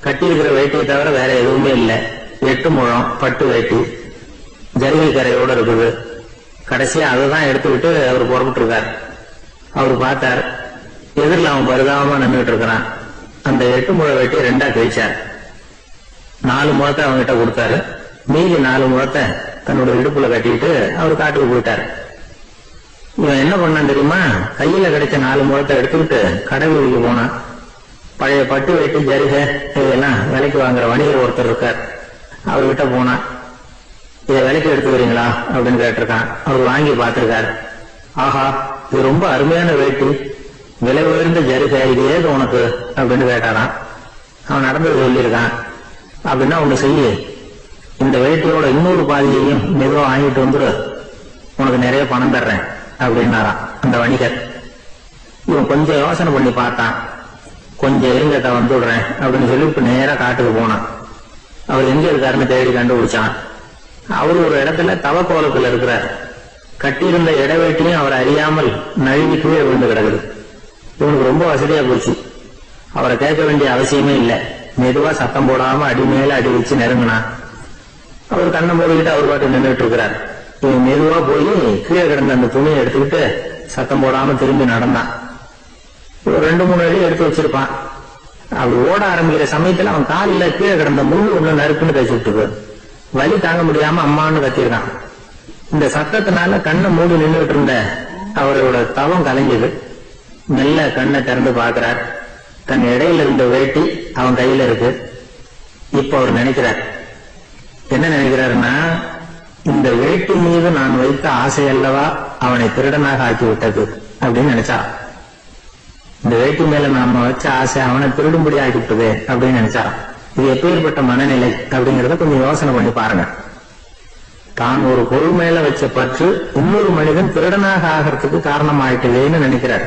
கட்டி இருக்கிற வேட்டியை தவிர வேற எதுவுமே இல்லை, 8 முழம் பட்டு வேட்டி ஜரிகை கரையோட இருக்குது. கடைசியா அதுதான் எடுத்துக்கிட்டு அவர் புறப்பட்டு இருக்கார். அவர் பார்த்தார், எதிரில் அவன் பரிதாபமா நின்றுட்டு இருக்கிறான். அந்த 8 முழ வேட்டியை 2ஆ கிழிச்சார். 4 முழத்தை அவங்ககிட்ட கொடுத்தாரு, மீதி 4 முழத்தை தன்னோட இடுப்புல கட்டிட்டு அவர் காட்டுக்கு போயிட்டாரு. இவன் என்ன பண்ணான் தெரியுமா? கையில கிடைச்ச 4 முழத்தை எடுத்துக்கிட்டு கடைவீதிக்கு போனான். பழைய பட்டு வெட்டி ஜரிகை இதெல்லாம் விலைக்கு வாங்குற வணிகர் ஒருத்தர் இருக்கார். அவர்கிட்ட போனான். இதை விலைக்கு எடுத்துக்கிறீங்களா அப்படின்னு கேட்டிருக்கான். அவர் வாங்கி பார்த்திருக்காரு. ஆஹா, இது ரொம்ப அருமையான வேட்டி, விலை உயர்ந்த ஜரிகை, இது ஏது உனக்கு அப்படின்னு கேட்டாரான். அவன் நடந்தது சொல்லியிருக்கான். அப்படின்னா ஒண்ணு செய்ய, இந்த வேட்டியோட இன்னொரு பாதியையும் மெதுவா வாங்கிட்டு வந்துரு, உனக்கு நிறைய பணம் தர்றேன் அப்படின்னாரான் அந்த வணிகர். இவன் கொஞ்சம் யோசனை பண்ணி பார்த்தான். கொஞ்சம் இருங்கட்ட வந்துடுறேன் அப்படின்னு சொல்லிட்டு நேரா காட்டுக்கு போனான். அவர் எங்க இருக்காருன்னு தேடி கண்டுபிடிச்சான். அவரு ஒரு இடத்துல தவக்கோலத்துல இருக்கிறார். கட்டியிருந்த இடவேட்டியும் அவர் அறியாமல் நழுவிக்கவே விழுந்து கிடக்குது. இவனுக்கு ரொம்ப வசதியா போச்சு. அவரை கேட்க வேண்டிய அவசியமே இல்லை. மெதுவா சத்தம் போடாம அடி மேல அடி வச்சு நெருங்கினான். அவர் கண்ணை மூடிக்கிட்டு அவர் பாட்டு நின்றுட்டு இருக்கிறார். இவன் மெதுவா போய் கீழே கிடந்த அந்த துணியை எடுத்துக்கிட்டு சத்தம் போடாம திரும்பி நடந்தான். ஒரு 2-3 அடி எடுத்து வச்சிருப்பான். அப்படி ஓட ஆரம்பிக்கிற சமயத்துல அவன் காலில் கீழே கிடந்த முள்ளு ஒண்ணு நறுக்குன்னு கழிச்சு விட்டுருக்கு. வலி தாங்க முடியாம அம்மான்னு கத்திருக்கான். இந்த சத்தத்தினால கண்ணை மூடி நின்றுட்டு இருந்த அவரோட தவம் கலைஞ்சது. மெல்ல கண்ணை திறந்து பார்க்கிறார். தன் இடையில இருந்த வேட்டி அவன் கையில இருக்கு. இப்ப அவர் நினைக்கிறார், என்ன நினைக்கிறாருன்னா, இந்த வேட்டி மீது நான் வைத்த ஆசை அல்லவா அவனை திருடனாக ஆக்கி விட்டது அப்படின்னு நினைச்சா. இந்த வேட்டி மேல நாம வச்ச ஆசை அவனை திருடும்படி ஆக்கிவிட்டது அப்படின்னு நினைச்சாராம். இது எப்பேற்பட்ட மனநிலை அப்படிங்கறத கொஞ்சம் யோசனை பண்ணி பாருங்க. தான் ஒரு பொருள் மேல வச்ச பற்று இன்னொரு மனிதன் திருடனாக ஆகிறதுக்கு காரணம் ஆயிட்டுதுன்னு நினைக்கிறார்.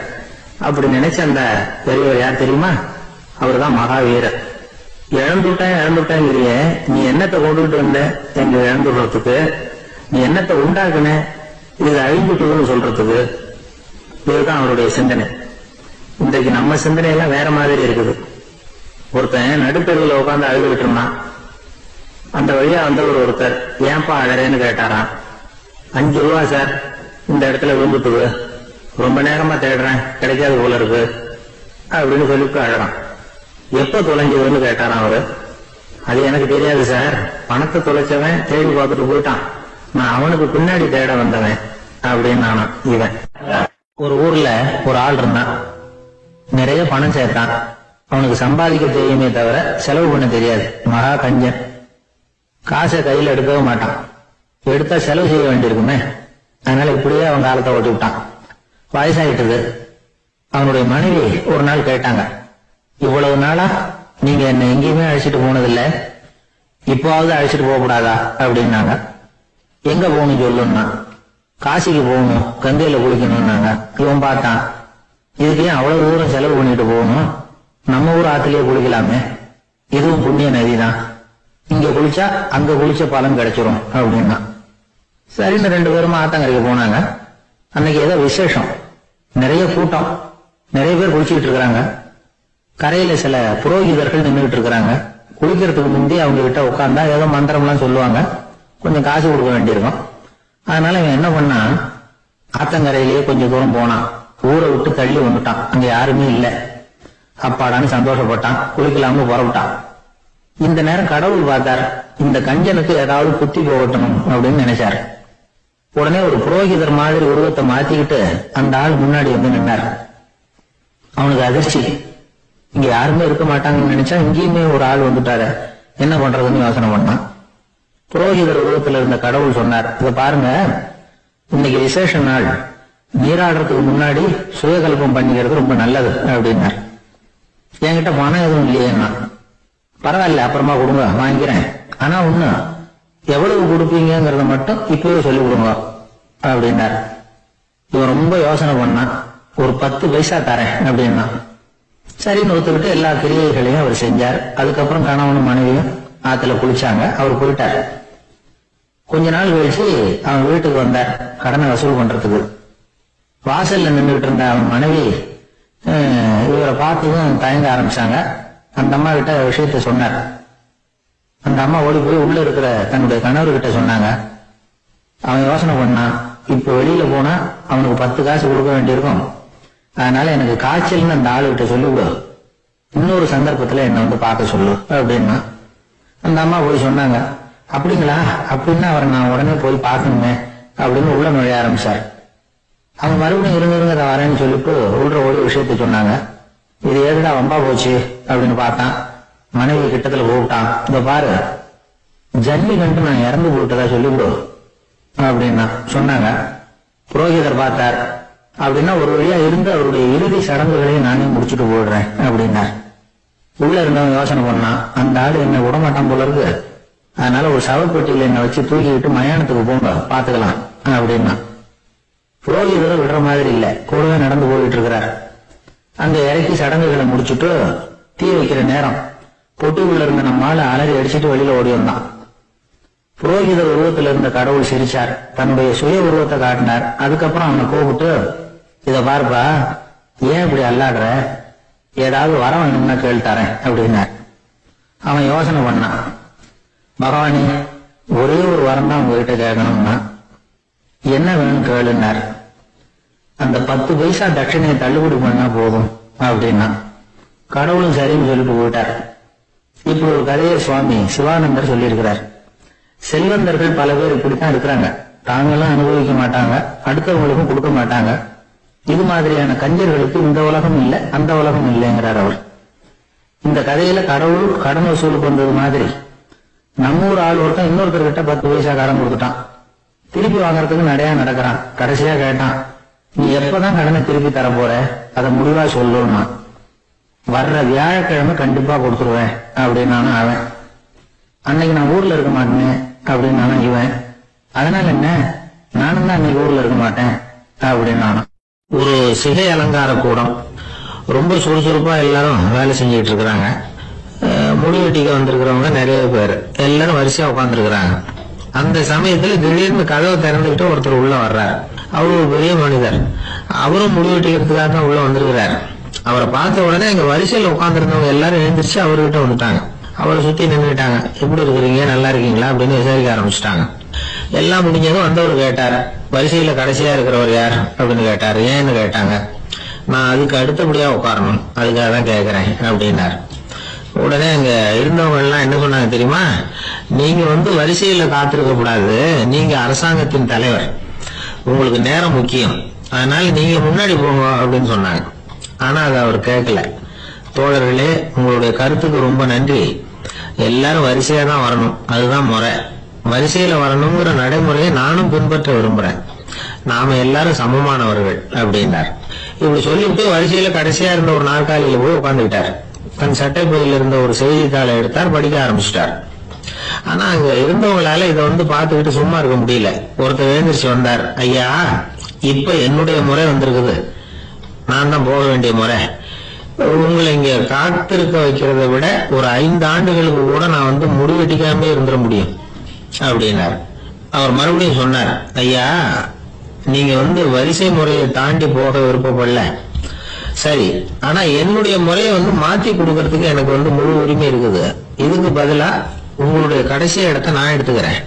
அப்படி நினைச்ச அந்த பெரியவர் யார் தெரியுமா? அவர் தான் மகாவீரர். இழந்துட்டேங்கிறிய, நீ என்னத்தை கொண்டுகிட்டு வந்த எங்க இழந்துடுறதுக்கு? நீ என்னத்தை உண்டாக்குன இது அழிஞ்சுட்டுன்னு சொல்றதுக்கு? இதுதான் அவருடைய சிந்தனை. இன்றைக்கு நம்ம சிந்தனை எல்லாம் வேற மாதிரி இருக்குது. ஒருத்தன் நடுத்தெருவில் உட்காந்து அழுதுகிட்டு இருந்தான். அந்த வழியா வந்தவர் ஒருத்தர், ஏன்பா அழறேன்னு கேட்டாராம். 5 ரூபா சார், இந்த இடத்துல விழுந்துட்டு ரொம்ப நேரமா தேடுறேன், கிடைக்காது போல இருக்கு அப்படின்னு சொல்லிட்டு அழறான். எப்ப தொலைஞ்சதுன்னு கேட்டாராம் அவரு. அது எனக்கு தெரியாது சார், பணத்தை தொலைச்சவன் தேடி பார்த்துட்டு போயிட்டான், நான் அவனுக்கு பின்னாடி தேட வந்தவன் அப்படின்னு நானா. இவன் ஒரு ஊர்ல ஒரு ஆள் இருந்தான். நிறைய பணம் சேர்த்தான். அவனுக்கு சம்பாதிக்க தெரியுமே தவிர செலவு பண்ண தெரியாது. மகா கஞ்சன். காசை கையில எடுக்கவே மாட்டான். எடுத்தா செலவு செய்ய வேண்டியிருக்குமே. அதனால இப்படியே அவன் காலத்தை ஓட்டி விட்டான். வயசாயிட்டது. அவனுடைய மனைவி ஒரு நாள் கேட்டாங்க, இவ்வளவு நாளா நீங்க என்ன எங்கேயுமே அழைச்சிட்டு போனதில்லை, இப்போவாவது அழைச்சிட்டு போக கூடாதா அப்படின்னாங்க. எங்க போகணும் சொல்லுன்னா, காசிக்கு போகணும், கங்கையில குளிக்கணும்னாங்க. இவன் பார்த்தான், இதுக்கு ஏன் அவ்வளவு தூரம் செலவு பண்ணிட்டு போகணும், நம்ம ஊர் ஆத்திலேயே குளிக்கலாமே, இதுவும் புண்ணிய நதிதான், இங்க குளிச்சா அங்க குளிச்ச பலன் கிடைச்சிரும் அப்படின்னா. சரின்னு 2 பேரும் ஆத்தங்கரைக்கு போனாங்க. அன்னைக்கு ஏதோ விசேஷம், நிறைய கூட்டம், நிறைய பேர் குளிச்சுக்கிட்டு இருக்கிறாங்க. கரையில சில புரோகிதர்கள் நின்றுட்டு இருக்கிறாங்க. குளிக்கிறதுக்கு முந்தி அவங்க கிட்ட உட்கார்ந்தா ஏதோ மந்திரம் எல்லாம் சொல்லுவாங்க, கொஞ்சம் காசு கொடுக்க வேண்டியிருக்கும். அதனால இவன் என்ன பண்ணா, ஆத்தங்கரையிலேயே கொஞ்சம் தூரம் போனான். ஊரை விட்டு தள்ளி வந்துட்டான். அங்க யாருமே இல்ல. அப்பாடான்னு சந்தோஷப்பட்டான். குளிக்கலாம்னு புறப்பட்டான். இந்த நேரம் கடவுள் பார்த்தார், இந்த கஞ்சனுக்கு ஏதாவது புத்தி போகட்டும் அப்படின்னு நினைச்சாரு. உடனே ஒரு புரோகிதர் மாதிரி உருவத்தை மாத்திக்கிட்டு அந்த ஆள் முன்னாடி வந்து நின்னார். அவனுக்கு அதிர்ச்சி. இங்க யாருமே இருக்க மாட்டாங்கன்னு நினைச்சா இங்கேயுமே ஒரு ஆள் வந்துட்டாரு, என்ன பண்றதுன்னு யோசனை பண்ணான். புரோகிதர் உருவத்தில் இருந்த கடவுள் சொன்னார், இதை பாருங்க, இன்னைக்கு விசேஷ நாள், நீராடுறதுக்கு முன்னாடி சுயகல்பம் பண்ணிக்கிறது ரொம்ப நல்லது அப்படின்னார். என்கிட்ட பணம் எதுவும் இல்லையேன்னா, பரவாயில்ல அப்புறமா கொடுங்க வாங்கிக்கிறேன், ஆனா ஒண்ணு, எவ்வளவு கொடுப்பீங்கிறத மட்டும் இப்பவே சொல்லி கொடுங்க அப்படின்னார். இவன் ரொம்ப யோசனை பண்ணான். ஒரு 10 பைசா தரேன் அப்படின்னா. சரின்னு ஒத்துக்கிட்டு எல்லா கிரியைகளையும் அவர் செஞ்சார். அதுக்கப்புறம் கணவனும் மனைவியும் ஆத்துல குளிச்சாங்க. அவர் போயிட்டார். கொஞ்ச நாள் கழிச்சு அவன் வீட்டுக்கு வந்தார் கடனை வசூல் பண்றதுக்கு. வாசல்ல நின்றுட்டு இருந்த அவன் மனைவி இவரை பார்த்ததும் தயங்க ஆரம்பிச்சாங்க. அந்த அம்மா கிட்ட விஷயத்த சொன்னார். அந்த அம்மா ஓடி போய் உள்ள இருக்கிற தன்னுடைய கணவர்கிட்ட சொன்னாங்க. அவன் யோசனை பண்ணான், இப்ப வெளியில போனா அவனுக்கு 10 காசு கொடுக்க வேண்டியிருக்கும், அதனால எனக்கு காய்ச்சல்னு அந்த ஆளுகிட்ட சொல்லிவிடு, இன்னொரு சந்தர்ப்பத்துல என்ன வந்து பார்க்க சொல்லு அப்படின்னா. அந்த அம்மா போய் சொன்னாங்க. அப்படிங்களா, அப்படின்னா அவரை நான் உடனே போய் பார்க்கணுமே அப்படின்னு உள்ள நுழைய ஆரம்பிச்சார். அவங்க மறுபடியும் இருங்க அதை வரேன்னு சொல்லிட்டு உள்ள ஒரு விஷயத்த சொன்னாங்க. இது ஏதுடா வம்பா போச்சு அப்படின்னு பார்த்தான். மனைவி கிட்டத்துல கூப்பிட்டான். இந்த பாரு, ஜன்னி கண்டு நான் இறந்து போட்டதா சொல்லிவிடு அப்படின்னா சொன்னாங்க. புரோகிதர் பார்த்தார். அப்படின்னா ஒரு வழியா இருந்து அவருடைய இறுதி சடங்குகளையும் நானே முடிச்சுட்டு போடுறேன் அப்படின்னா. உள்ள இருந்தவன் யோசனை பண்ணான், அந்த ஆளு என்ன விடமாட்டான் போல இருக்கு, அதனால ஒரு சவப்பெட்டியில என்ன வச்சு தூக்கிக்கிட்டு மயானத்துக்கு போங்க பாத்துக்கலாம் அப்படின்னா. புரோகிதரை விடுற மாதிரி இல்ல, கூடவே நடந்து போயிட்டு இருக்கிறார். அங்க இறக்கி சடங்குகளை முடிச்சுட்டு தீ வைக்கிற நேரம் பொட்டுக்குள்ள இருந்த நம்மால அலறி அடிச்சுட்டு வெளியில ஓடி வந்தான். புரோகிதர் உருவத்தில் இருந்த கடவுள் சிரிச்சார், தன்னுடைய சுய உருவத்தை காட்டினார். அதுக்கப்புறம் அவனை கூப்பிட்டு, இத பாருப்பா, ஏன் இப்படி அல்லாடுற, ஏதாவது வரம் வேணும்னா கேள்வித்தாரேன் அப்படின்னார். அவன் யோசனை பண்ணான். பகவானே, ஒரே ஒரு வரம் தான் உங்ககிட்ட கேட்கணும்னா என்ன வேணும் கேளுன்னார். அந்த 10 பைசா தட்சணையை தள்ளுபடி பண்ணா போதும் அப்படின்னா. கடவுளும் சரின்னு சொல்லிட்டு போயிட்டார். இப்படி ஒரு கதையை சுவாமி சிவானந்தர் சொல்லியிருக்கிறார். செல்வந்தர்கள் பல பேர் இப்படித்தான் இருக்கிறாங்க. தாங்களும் அனுபவிக்க மாட்டாங்க, அடுத்தவங்களுக்கும் கொடுக்க மாட்டாங்க. இது மாதிரியான கஞ்சர்களுக்கு இந்த உலகம் இல்லை, அந்த உலகம் இல்லைங்கிறார் அவர். இந்த கதையில கடவுள் கடன் வசூலுக்கு வந்தது மாதிரி நம்ம ஊர் ஆள் ஒருத்தன் இன்னொருத்தர்கிட்ட 10 பைசா கடன் கொடுத்துட்டான். திருப்பி வாங்கறதுக்கு நடையா நடக்கிறான். கடைசியா கேட்டான், நீ எப்பதான் கடனை திருப்பி தர போற, அதை முடிவா சொல்லணும்னா. வர்ற வியாழக்கிழமை கண்டிப்பா கொடுத்துருவேன் அப்படின்னாலும் அவன். அன்னைக்கு நான் ஊர்ல இருக்க மாட்டேன் அப்படின்னாலும் இவன். அதனால என்ன, நானும் தான் அன்னைக்கு ஊர்ல இருக்க மாட்டேன் அப்படின்னாலும். ஒரு சிகை அலங்கார கூடம், ரொம்ப சுறுசுறுப்பா எல்லாரும் வேலை செஞ்சுட்டு இருக்கிறாங்க. முடி வெட்டிக்க வந்திருக்கிறவங்க நிறைய பேர், எல்லாரும் வரிசையா உட்காந்துருக்கிறாங்க. அந்த சமயத்துல திடீர்னு கதவை திறந்துகிட்டு ஒருத்தர் உள்ள வர்றாரு. அவரு ஒரு பெரிய மனிதர். அவரும் முடி வெட்டிக்கிறதுக்காக தான் உள்ள வந்திருக்கிறாரு. அவரை பார்த்த உடனே எங்க வரிசையில உட்காந்துருந்தவங்க எல்லாரும் எழுந்திரிச்சு அவர்கிட்ட வந்துட்டாங்க. அவரை சுத்தி நின்றுட்டாங்க. எப்படி இருக்கிறீங்க, நல்லா இருக்கீங்களா அப்படின்னு விசாரிக்க ஆரம்பிச்சுட்டாங்க. எல்லாம் முடிஞ்சதும் வந்தவர் கேட்டார், வரிசையில கடைசியா இருக்கிறவர் யார் அப்படின்னு கேட்டாரு. ஏன்னு கேட்டாங்க. நான் அதுக்கு அடுத்தபடியா உட்காரணும், அதுக்காக தான் கேட்கிறேன் அப்படின்னாரு. உடனே அங்க இருந்தவங்க எல்லாம் என்ன சொன்னாங்க தெரியுமா, நீங்க வரிசையில காத்திருக்க கூடாது, நீங்க அரசாங்கத்தின் தலைவர், உங்களுக்கு நேரம் முக்கியம், அதனால நீங்க முன்னாடி போங்க அப்படின்னு சொன்னாங்க. ஆனா அதை அவர் கேட்கல. தோழர்களே, உங்களுடைய கருத்துக்கு ரொம்ப நன்றி. எல்லாரும் வரிசையா தான் வரணும், அதுதான் முறை. வரிசையில வரணுங்கிற நடைமுறையை நானும் பின்பற்ற விரும்புறேன். நாம எல்லாரும் சமமானவர்கள் அப்படின்னார். இப்படி சொல்லிட்டு வரிசையில கடைசியா இருந்த ஒரு நாற்காலியில போய் உட்கார்ந்துக்கிட்டார். தன் சட்டை பையில இருந்த ஒரு செய்தித்தாளை எடுத்தார், படிக்க ஆரம்பிச்சிட்டார். ஆனா அங்க இருந்தவங்களால இதை பார்த்துக்கிட்டு சும்மா இருக்க முடியல. ஒருத்தர் எழுந்திரிச்சு வந்தார். ஐயா, இப்ப என்னுடைய முறை வந்திருக்குது, நான் தான் போக வேண்டிய முறை. உங்களை இங்க காத்திருக்க வைக்கிறத விட ஒரு 5 ஆண்டுகளுக்கு கூட நான் முடிவெட்டிக்காம இருந்துட முடியும் அப்படின்னார். அவர் மறுபடியும் சொன்னார், ஐயா, நீங்க வரிசை முறையை தாண்டி போக விருப்பப்படல, சரி, ஆனா என்னுடைய முறையை மாத்தி கொடுக்கறதுக்கு எனக்கு முழு உரிமை இருக்குது. இதுக்கு பதிலா உங்களுடைய கடைசி இடத்தை நான் எடுத்துக்கிறேன்,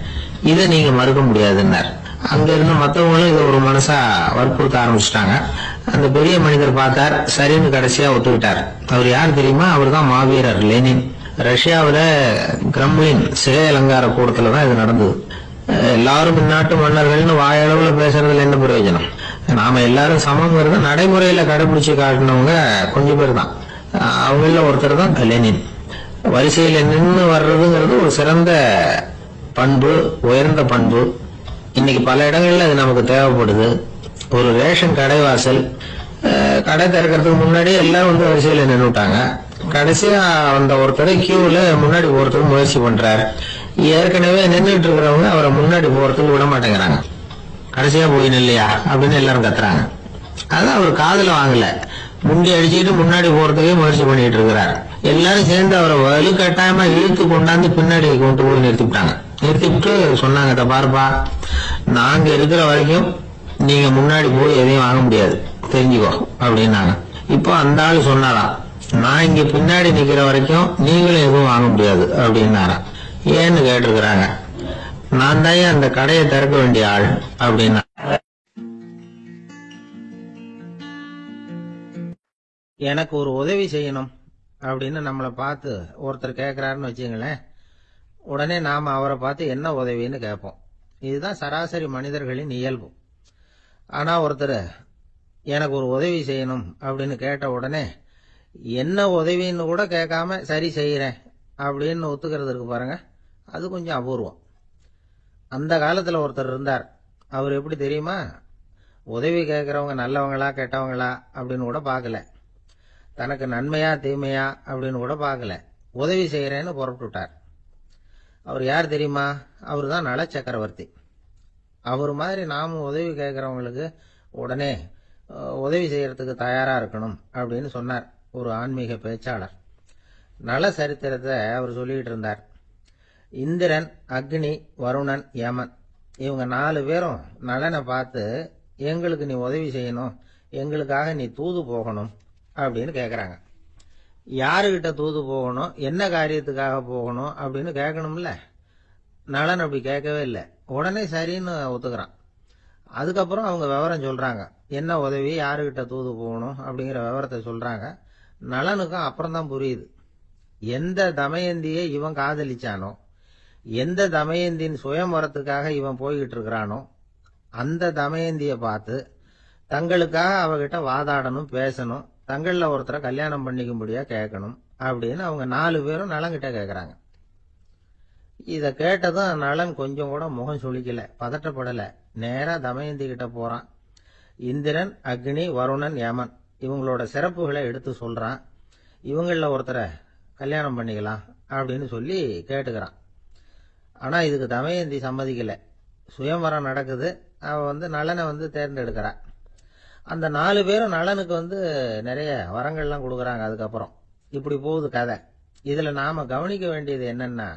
இதை நீங்க மறுக்க முடியாதுன்னார். அங்க இருந்த மற்றவங்களும் இதை ஒரு மனசா வற்புறுத்த ஆரம்பிச்சுட்டாங்க. அந்த பெரிய மனிதர் பார்த்தார், சரின்னு கடைசியா ஒத்துக்கிட்டார். அவர் யார் தெரியுமா, அவர் தான் மாவீரர் லெனின். ரஷ்யாவில கிரெம்ளின் சிகை அலங்கார கூடத்துலதான் இது நடந்தது. எல்லாரும் இந்நாட்டு மன்னர்கள்னு வாயளவுல பேசுறதுல என்ன பிரயோஜனம், நாம எல்லாரும் சமங்கிறத நடைமுறையில கடைபிடிச்சு காட்டினவங்க கொஞ்சம் பேர் தான். அவங்கள ஒருத்தர் தான் லெனின். வரிசையில நின்று வர்றதுங்கிறது ஒரு சிறந்த பண்பு, உயர்ந்த பண்பு. இன்னைக்கு பல இடங்கள்ல அது நமக்கு தேவைப்படுது. ஒரு ரேஷன் கடைவாசல், கடை திறக்கிறதுக்கு முன்னாடி எல்லாரும் வரிசையில நின்றுட்டாங்க. கடைசியா அந்த ஒருத்தரை கியூல முன்னாடி போறதுக்கு முயற்சி பண்றாரு. ஏற்கனவே நின்றுட்டு இருக்கிறவங்க அவரை முன்னாடி போறதுக்கு விட மாட்டேங்கிறாங்க. கடைசியா போய் நில்லையா அப்படின்னு எல்லாரும் கத்துறாங்க. அதான் அவர் காதுல வாங்கல, முண்டி அடிச்சுட்டு முன்னாடி போறதுக்கே முயற்சி பண்ணிட்டு இருக்கிறார். எல்லாரும் சேர்ந்து அவரை வலுக்கட்டாயமா இழுத்து கொண்டாந்து பின்னாடி கொண்டு போய் நிறுத்திவிட்டாங்க. நிறுத்திவிட்டு சொன்னாங்க, இதை பாருப்பா, நாங்க இருக்கிற வரைக்கும் நீங்க முன்னாடி போய் எதையும் வாங்க முடியாது, தெரிஞ்சுக்கோ அப்படின்னாங்க. இப்போ அந்த ஆளு சொன்னாராம், நான் இங்க பின்னாடி நிக்கிற வரைக்கும் நீங்களும் எதுவும் வாங்க முடியாது அப்படின்னாராம். ஏன்னு கேட்டிருக்கிறாங்க. நான் தான் அந்த கடையை திறக்க வேண்டிய ஆள் அப்படின்னா. எனக்கு ஒரு உதவி செய்யணும் அப்படின்னு நம்மளை பார்த்து ஒருத்தர் கேட்கிறாருன்னு வச்சுங்களேன். உடனே நாம அவரை பார்த்து என்ன உதவின்னு கேட்போம். இதுதான் சராசரி மனிதர்களின் இயல்பு. ஆனா ஒருத்தர் எனக்கு ஒரு உதவி செய்யணும் அப்படின்னு கேட்ட உடனே என்ன உதவின்னு கூட கேட்காம சரி செய்கிறேன் அப்படின்னு ஒத்துக்கிறது இருக்கு பாருங்க, அது கொஞ்சம் அபூர்வம். அந்த காலத்தில் ஒருத்தர் இருந்தார். அவர் எப்படி தெரியுமா? உதவி கேட்குறவங்க நல்லவங்களா கெட்டவங்களா அப்படின்னு கூட பார்க்கல, தனக்கு நன்மையா தீமையா அப்படின்னு கூட பார்க்கல, உதவி செய்கிறேன்னு புறப்பட்டுட்டார். அவர் யார் தெரியுமா? அவர் தான் நல சக்கரவர்த்தி. அவர் மாதிரி நாமும் உதவி கேட்குறவங்களுக்கு உடனே உதவி செய்யறதுக்கு தயாராக இருக்கணும் அப்படின்னு சொன்னார் ஒரு ஆன்மீக பேச்சாளர். நல சரித்திரத்தை அவர் சொல்லிக்கிட்டு இருந்தார். இந்திரன், அக்னி, வருணன், யமன் இவங்க 4 பேரும் நலனை பார்த்து எங்களுக்கு நீ உதவி செய்யணும், எங்களுக்காக நீ தூது போகணும் அப்படின்னு கேட்குறாங்க. யாருக்கிட்ட தூது போகணும், என்ன காரியத்துக்காக போகணும் அப்படின்னு கேட்கணும்ல. நலன் அப்படி கேட்கவே இல்லை, உடனே சரின்னு ஒத்துக்கிறான். அதுக்கப்புறம் அவங்க விவரம் சொல்றாங்க, என்ன உதவி, யாருக்கிட்ட தூது போகணும் அப்படிங்கிற விவரத்தை சொல்றாங்க. நலனுக்கும் அப்புறம்தான் புரியுது, எந்த தமயந்தியை இவன் காதலிச்சானோ, எந்த தமயந்தின் சுயமரத்துக்காக இவன் போய்கிட்டு இருக்கிறானோ அந்த தமயந்திய பார்த்து தங்களுக்காக அவகிட்ட வாதாடணும், பேசணும், தங்களில் ஒருத்தரை கல்யாணம் பண்ணிக்கும்படியா கேட்கணும் அப்படின்னு அவங்க 4 பேரும் நலன்கிட்ட கேட்கறாங்க. இத கேட்டதும் நலன் கொஞ்சம் கூட முகம் சுளிக்கல, பதட்டப்படல, நேரா தமயந்தி கிட்ட போறான். இந்திரன், அக்னி, வருணன், யமன் இவங்களோட சிறப்புகளை எடுத்து சொல்றான். இவங்கள ஒருத்தரை கல்யாணம் பண்ணிக்கலாம் அப்படின்னு சொல்லி கேட்டுக்கிறான். ஆனா இதுக்கு தமயந்தி சம்மதிக்கல. சுயமரம் நடக்குது, அவ நலனை தேர்ந்தெடுக்கிறா. அந்த 4 பேரும் நலனுக்கு நிறைய வரங்கள்லாம் கொடுக்குறாங்க. அதுக்கப்புறம் இப்படி போகுது கதை. இதுல நாம கவனிக்க வேண்டியது என்னன்னா,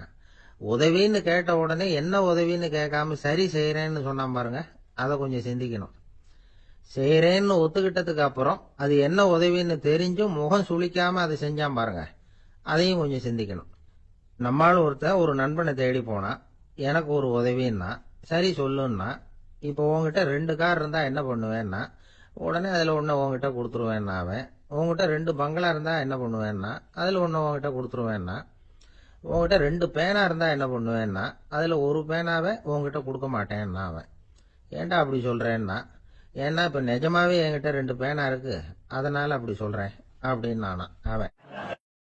உதவின்னு கேட்ட உடனே என்ன உதவின்னு கேட்காம சரி செய்யறேன்னு சொன்னான் பாருங்க, அதை கொஞ்சம் சிந்திக்கணும். செய்யறேன்னு ஒத்துக்கிட்டதுக்கு அப்புறம் அது என்ன உதவின்னு தெரிஞ்சும் முகம் சுளிக்காம அதை செஞ்சான் பாருங்க, அதையும் கொஞ்சம் சிந்திக்கணும். நம்மால் ஒருத்தர் ஒரு நண்பனை தேடி போனா, எனக்கு ஒரு உதவின்னா சரி சொல்லுன்னா, இப்போ உங்ககிட்ட 2 கார் இருந்தா என்ன பண்ணுவேன்னா, உடனே அதுல ஒண்ணு உங்ககிட்ட கொடுத்துருவேன்னா, அவன் உங்ககிட்ட 2 பங்களா இருந்தா என்ன பண்ணுவேன்னா, அதுல ஒண்ணு உங்ககிட்ட கொடுத்துருவேன்னா, உங்ககிட்ட 2 பேனா இருந்தா என்ன பண்ணுவேன்னா, அதுல ஒரு பேனாவை உங்ககிட்ட கொடுக்க மாட்டேன்னா அவன். ஏன்டா அப்படி சொல்றேன்னா, ஏன்னா இப்ப நிஜமாவே என்கிட்ட 2 பேனா இருக்கு, அதனால அப்படி சொல்றேன் அப்படின்னு நானா அவன்.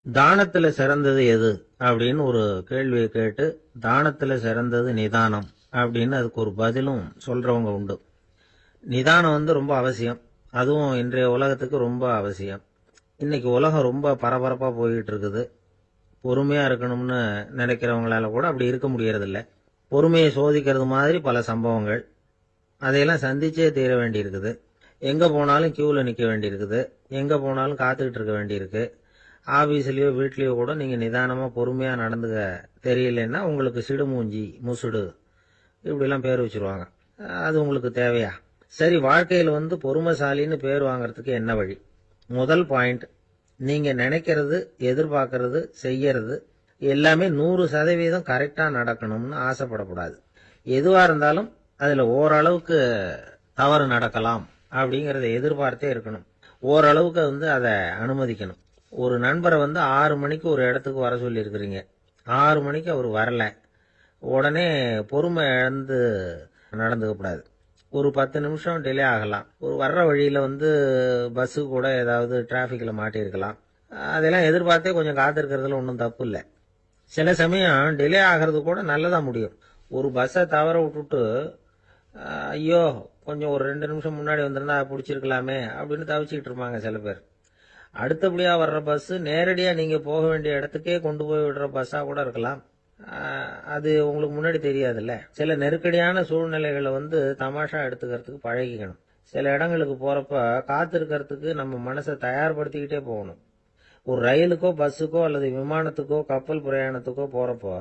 தானத்துல சிறந்தது எது அப்படின்னு ஒரு கேள்வியை கேட்டு, தானத்துல சிறந்தது நிதானம் அப்படின்னு அதுக்கு ஒரு பதிலும் சொல்றவங்க உண்டு. நிதானம் ரொம்ப அவசியம், அதுவும் இன்றைய உலகத்துக்கு ரொம்ப அவசியம். இன்னைக்கு உலகம் ரொம்ப பரபரப்பா போயிட்டு இருக்குது. பொறுமையா இருக்கணும்னு நினைக்கிறவங்களால கூட அப்படி இருக்க முடியறதில்ல. பொறுமையை சோதிக்கிறது மாதிரி பல சம்பவங்கள், அதையெல்லாம் சந்திச்சே தீர வேண்டி இருக்குது. எங்க போனாலும் கியூல நிக்க வேண்டி இருக்குது, எங்க போனாலும் காத்துக்கிட்டு இருக்க வேண்டி இருக்கு. ஆபீஸ்லயோ வீட்லயோ கூட நீங்க நிதானமா பொறுமையா நடந்துக்க தெரியலன்னா உங்களுக்கு சிடுமூஞ்சி, முசுடு இப்படிலாம் பேர் வச்சிருவாங்க. அது உங்களுக்கு தேவையா? சரி, வாழ்க்கையில பொறுமைசாலின்னு பேர் வாங்கறதுக்கு என்ன வழி? முதல் பாயிண்ட், நீங்க நினைக்கிறது, எதிர்பார்க்கறது, செய்யறது எல்லாமே 100% கரெக்டா நடக்கணும்னு ஆசைப்படக்கூடாது. எதுவா இருந்தாலும் அதுல ஓரளவுக்கு தவறு நடக்கலாம் அப்படிங்கறத எதிர்பார்த்தே இருக்கணும். ஓரளவுக்கு அதை அனுமதிக்கணும். ஒரு நண்பரை 6 மணிக்கு ஒரு இடத்துக்கு வர சொல்லி இருக்கிறீங்க, 6 மணிக்கு அவர் வரல, உடனே பொறுமை இழந்து நடந்துக்க கூடாது. ஒரு 10 நிமிஷம் டிலே ஆகலாம். ஒரு வர்ற வழியில பஸ்ஸு கூட ஏதாவது டிராபிக்ல மாட்டிருக்கலாம். அதெல்லாம் எதிர்பார்த்தே கொஞ்சம் காத்திருக்கிறதுல ஒன்றும் தப்பு இல்லை. சில சமயம் டிலே ஆகிறது கூட நல்லதா முடியும். ஒரு பஸ்ஸை தவற விட்டுட்டு, ஐயோ கொஞ்சம் ஒரு 2 நிமிஷம் முன்னாடி வந்திருந்தா பிடிச்சிருக்கலாமே அப்படின்னு தவிச்சுக்கிட்டு இருப்பாங்க சில பேர். அடுத்தபடியா வர்ற பஸ் நேரடியா நீங்க போக வேண்டிய இடத்துக்கே கொண்டு போய் விடுற பஸ்ஸா கூட இருக்கலாம். அது உங்களுக்கு முன்னாடி தெரியாதுல்ல. சில நெருக்கடியான சூழ்நிலைகளை தமாஷா எடுத்துக்கிறதுக்கு பழகிக்கணும். சில இடங்களுக்கு போறப்ப காத்திருக்கிறதுக்கு நம்ம மனசை தயார்படுத்திக்கிட்டே போகணும். ஒரு ரயிலுக்கோ பஸ்ஸுக்கோ அல்லது விமானத்துக்கோ கப்பல் பிரயாணத்துக்கோ போறப்போ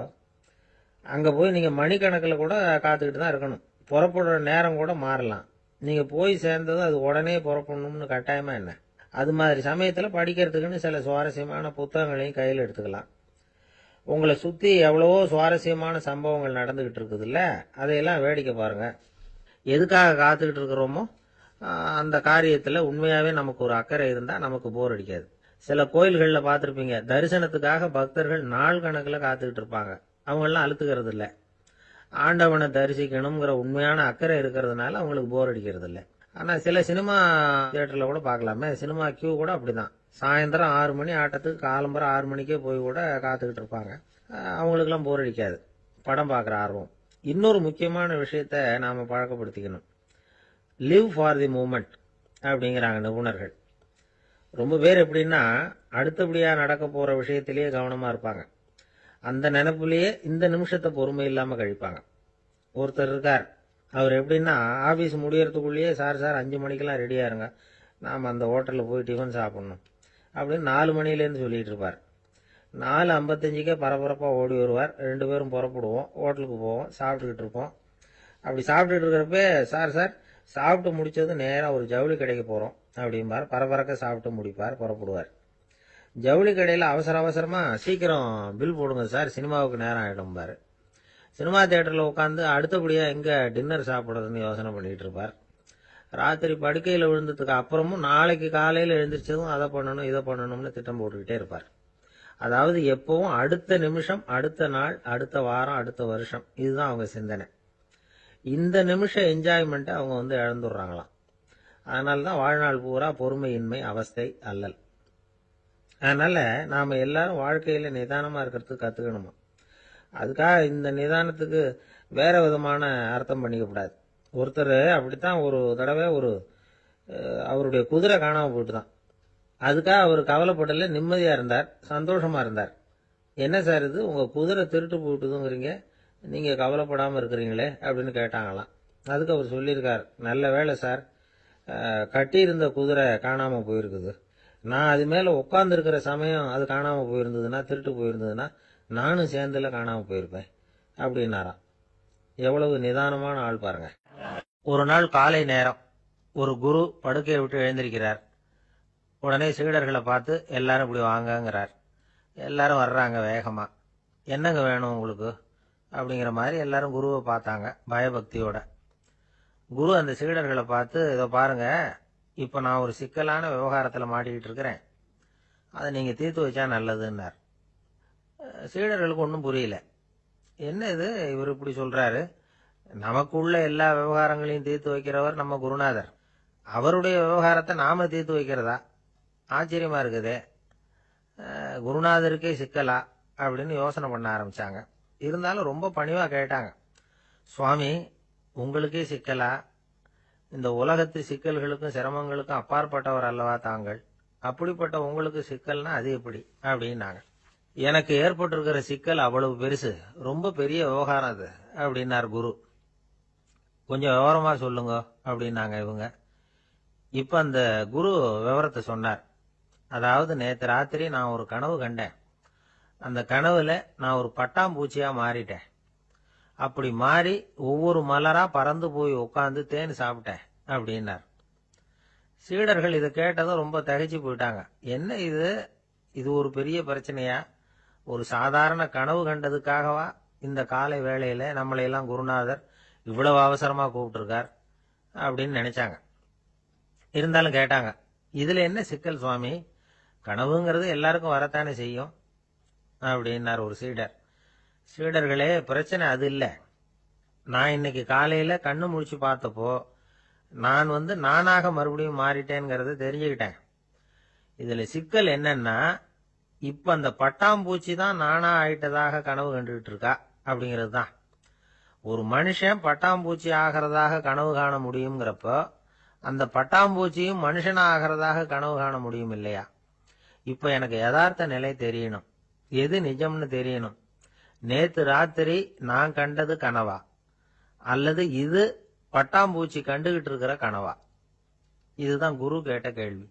அங்க போய் நீங்க மணிக்கணக்கில் கூட காத்துக்கிட்டு தான் இருக்கணும். புறப்படுற நேரம் கூட மாறலாம். நீங்க போய் சேர்ந்ததும் அது உடனே புறப்படணும்னு கட்டாயமா என்ன? அது மாதிரி சமயத்துல படிக்கிறதுக்குன்னு சில சுவாரஸ்யமான புத்தகங்களையும் கையில் எடுத்துக்கலாம். உங்களை சுத்தி எவ்வளவோ சுவாரஸ்யமான சம்பவங்கள் நடந்துகிட்டு இருக்குது இல்ல, அதையெல்லாம் வேடிக்கை பாருங்க. எதுக்காக காத்துக்கிட்டு இருக்கிறோமோ அந்த காரியத்துல உண்மையாவே நமக்கு ஒரு அக்கறை இருந்தா நமக்கு போர் அடிக்காது. சில கோயில்கள்ல பார்த்திருப்பீங்க, தரிசனத்துக்காக பக்தர்கள் நாள் கணக்குல காத்துக்கிட்டு இருப்பாங்க. அவங்க எல்லாம் அழுத்துக்கிறது இல்ல. ஆண்டவனை தரிசிக்கணுங்கிற உண்மையான அக்கறை இருக்கிறதுனால அவங்களுக்கு போர் அடிக்கிறது இல்ல. ஆனால் சில சினிமா தியேட்டரில் கூட பார்க்கலாமே, சினிமா கியூ கூட அப்படிதான். சாயந்தரம் 6 மணி ஆட்டத்துக்கு காலம்பரம் 6 மணிக்கே போய் கூட காத்துக்கிட்டு இருப்பாங்க. அவங்களுக்கெல்லாம் போர் அடிக்காது, படம் பார்க்குற ஆர்வம். இன்னொரு முக்கியமான விஷயத்த நாம் பழக்கப்படுத்திக்கணும். லிவ் ஃபார் தி மூமெண்ட் அப்படிங்கிறாங்க நிபுணர்கள். ரொம்ப பேர் எப்படின்னா அடுத்தபடியாக நடக்க போகிற விஷயத்திலேயே கவனமாக இருப்பாங்க. அந்த நினைப்புலேயே இந்த நிமிஷத்தை பொறுமை இல்லாமல் கழிப்பாங்க. ஒருத்தர் இருக்கார், அவர் எப்படின்னா ஆஃபீஸ் முடியறதுக்குள்ளேயே சார் 5 மணிக்கெல்லாம் ரெடியாக இருங்க, நாம் அந்த ஹோட்டலில் போய் டிஃபன் சாப்பிட்ணும் அப்படின்னு 4 மணிலேருந்து சொல்லிகிட்டு இருப்பார். 4:55 பரபரப்பாக ஓடி வருவார். 2 பேரும் புறப்படுவோம், ஹோட்டலுக்கு போவோம், சாப்பிட்டுக்கிட்டு இருப்போம். அப்படி சாப்பிட்டுட்டு இருக்கிறப்ப சார் சாப்பிட்டு முடிச்சது நேராக ஒரு ஜவுளி கடைக்கு போகிறோம் அப்படிம்பார். பரபரக்க சாப்பிட்டு முடிப்பார், புறப்படுவார். ஜவுளி கடையில் அவசரமாக சீக்கிரம் பில் போடுங்க சார், சினிமாவுக்கு நேரம் ஆகிடும்பார். சினிமா தியேட்டரில் உட்காந்து அடுத்தபடியாக எங்கே டின்னர் சாப்பிட்றதுன்னு யோசனை பண்ணிகிட்டு இருப்பார். ராத்திரி படுக்கையில் விழுந்ததுக்கு அப்புறமும் நாளைக்கு காலையில் எழுந்திரிச்சதும் அதை பண்ணணும் இதை பண்ணணும்னு திட்டம் போட்டுக்கிட்டே இருப்பார். அதாவது எப்பவும் அடுத்த நிமிஷம், அடுத்த நாள், அடுத்த வாரம், அடுத்த வருஷம், இதுதான் அவங்க சிந்தனை. இந்த நிமிஷம் என்ஜாய்மெண்ட்டை அவங்க இழந்துடுறாங்களாம். அதனால தான் வாழ்நாள் பூரா பொறுமையின்மை, அவஸ்தை, அல்லல். அதனால நாம எல்லாரும் வாழ்க்கையில நிதானமா இருக்கிறதுக்கு கத்துக்கணுமா. அதுக்காக இந்த நிதானத்துக்கு வேற விதமான அர்த்தம் பண்ணிக்க கூடாது. ஒருத்தர் அப்படித்தான் ஒரு தடவை அவருடைய குதிரை காணாம போயிட்டு தான். அதுக்காக அவர் கவலைப்படல, நிம்மதியா இருந்தார், சந்தோஷமா இருந்தார். என்ன சார் இது, உங்க குதிரை திருட்டு போயிட்டுதுங்கிறீங்க, நீங்க கவலைப்படாம இருக்கிறீங்களே அப்படின்னு கேட்டாங்களாம். அதுக்கு அவர் சொல்லியிருக்கார், நல்ல வேலை சார், கட்டியிருந்த குதிரை காணாம போயிருக்குது. நான் அது மேல உட்கார்ந்து இருக்கிற சமயம் அது காணாம போயிருந்ததுன்னா, திருட்டு போயிருந்ததுன்னா நானும் சேர்ந்துல காணாம போயிருப்பேன் அப்படின்னாராம். எவ்வளவு நிதானமான ஆள் பாருங்க. ஒரு நாள் காலை நேரம் ஒரு குரு படுக்கையை விட்டு எழுந்திருக்கிறார். உடனே சீடர்களை பார்த்து எல்லாரும் இப்படி வாங்கங்கிறார். எல்லாரும் வர்றாங்க வேகமா. என்னங்க வேணும் உங்களுக்கு அப்படிங்கிற மாதிரி எல்லாரும் குருவை பார்த்தாங்க பயபக்தியோட. குரு அந்த சீடர்களை பார்த்து, இதோ பாருங்க, இப்ப நான் ஒரு சிக்கலான விவகாரத்துல மாட்டிக்கிட்டு இருக்கிறேன், அதை நீங்க தீர்த்து வச்சா நல்லதுன்னார். சீடர்களுக்கு ஒன்றும் புரியல. என்ன இது இவர் இப்படி சொல்றாரு, நமக்குள்ள எல்லா விவகாரங்களையும் தீர்த்து வைக்கிறவர் நம்ம குருநாதர், அவருடைய விவகாரத்தை நாம தீர்த்து வைக்கிறதா, ஆச்சரியமா இருக்குதே, குருநாதருக்கே சிக்கலா அப்படின்னு யோசனை பண்ண ஆரம்பிச்சாங்க. இருந்தாலும் ரொம்ப பணிவா கேட்டாங்க, சுவாமி உங்களுக்கே சிக்கலா, இந்த உலகத்து சிக்கல்களுக்கும் சிரமங்களுக்கும் அப்பாற்பட்டவர் அல்லவா தாங்கள், அப்படிப்பட்ட உங்களுக்கு சிக்கல்னா அது எப்படி அப்படின்னாங்க. எனக்கு ஏற்பட்டிருக்கிற சிக்கல் அவ்வளவு பெருசு, ரொம்ப பெரிய விவகாரம் அது அப்படின்னார் குரு. கொஞ்சம் விவரமா சொல்லுங்க அப்படின்னாங்க இவங்க. இப்ப அந்த குரு விவரத்தை சொன்னார். அதாவது நேற்று ராத்திரி நான் ஒரு கனவு கண்டேன். அந்த கனவுல நான் ஒரு பட்டாம்பூச்சியா மாறிட்டேன். அப்படி மாறி ஒவ்வொரு மலரா பறந்து போய் உட்காந்து தேன் சாப்பிட்டேன் அப்படின்னார். சீடர்கள் இதை கேட்டதும் ரொம்ப திகைச்சு போயிட்டாங்க. என்ன இது ஒரு பெரிய பிரச்சனையா, ஒரு சாதாரண கனவு கண்டதுக்காகவா இந்த காலை வேளையில நம்மளையெல்லாம் குருநாதர் இவ்வளவு அவசரமா கூப்பிட்டுருக்கார் அப்படின்னு நினைச்சாங்க. இருந்தாலும் கேட்டாங்க, இதுல என்ன சிக்கல் சுவாமி, கனவுங்கிறது எல்லாருக்கும் வரத்தானே செய்யும் அப்படின்னார் ஒரு சீடர். சீடர்களே, பிரச்சனை அது இல்ல, நான் இன்னைக்கு காலையில கண்ணு முழிச்சு பார்த்தப்போ நான் நானாக மறுபடியும் மாறிட்டேங்கிறத தெரிஞ்சுக்கிட்டேன். இதுல சிக்கல் என்னன்னா, இப்ப அந்த பட்டாம்பூச்சி தான் நானா ஆயிட்டதாக கனவு கண்டுகிட்டு இருக்கா அப்படிங்கிறது தான். ஒரு மனுஷன் பட்டாம்பூச்சி ஆகிறதாக கனவு காண முடியுங்கிறப்போ அந்த பட்டாம்பூச்சியும் மனுஷனா ஆகிறதாக கனவு காண முடியும் இல்லையா. இப்ப எனக்கு யதார்த்த நிலை தெரியணும், எது நிஜம்னு தெரியணும். நேத்து ராத்திரி நான் கண்டது கனவா, அல்லது இது பட்டாம்பூச்சி கண்டுகிட்டு இருக்கிற கனவா? இதுதான் குரு கேட்ட கேள்வி.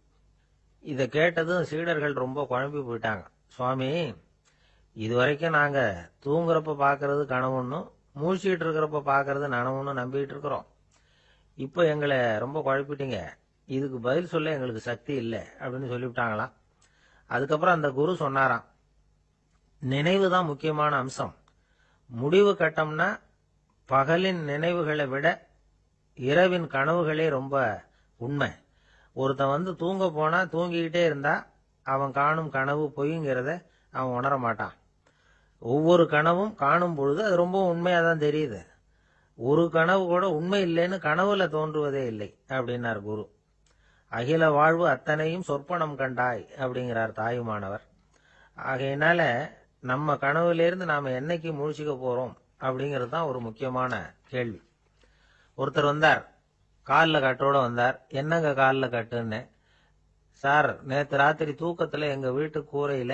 இதை கேட்டதும் சீடர்கள் ரொம்ப குழம்பி போயிட்டாங்க. சுவாமி, இதுவரைக்கும் நாங்க தூங்குறப்ப பாக்குறது கனவுன்னு, மூழ்கிட்டு இருக்கிறப்ப பாக்குறது நனவுன்னு நம்பிட்டு இருக்கிறோம். இப்ப எங்களை ரொம்ப குழப்பிட்டீங்க, இதுக்கு பதில் சொல்ல எங்களுக்கு சக்தி இல்லை அப்படின்னு சொல்லிவிட்டாங்களாம். அதுக்கப்புறம் அந்த குரு சொன்னாராம், நினைவு தான் முக்கியமான அம்சம். முடிவு கட்டம்னா பகலின் நினைவுகளை விட இரவின் கனவுகளே ரொம்ப உண்மை. ஒருத்தன் தூங்க போனா தூங்கிக்கிட்டே இருந்தா அவன் காணும் கனவு பொய்ங்கிறத அவன் உணர மாட்டான். ஒவ்வொரு கனவும் காணும் பொழுது அது ரொம்ப உண்மையா தான் தெரியுது. ஒரு கனவு கூட உண்மை இல்லைன்னு கனவுல தோன்றுவதே இல்லை அப்படின்னார் குரு. அகில வாழ்வு அத்தனையும் சொற்பனம் கண்டாய் அப்படிங்கிறார் தாயுமானவர். ஆகையினால நம்ம கனவுலேருந்து நாம என்னைக்கு முழிச்சுக்க போறோம் அப்படிங்கிறது தான் ஒரு முக்கியமான கேள்வி. ஒருத்தர் வந்தார், காலில் கட்டோட வந்தார். என்னங்க காலில் கட்டுன்னு. சார், நேற்று ராத்திரி தூக்கத்துல எங்க வீட்டு கூரையில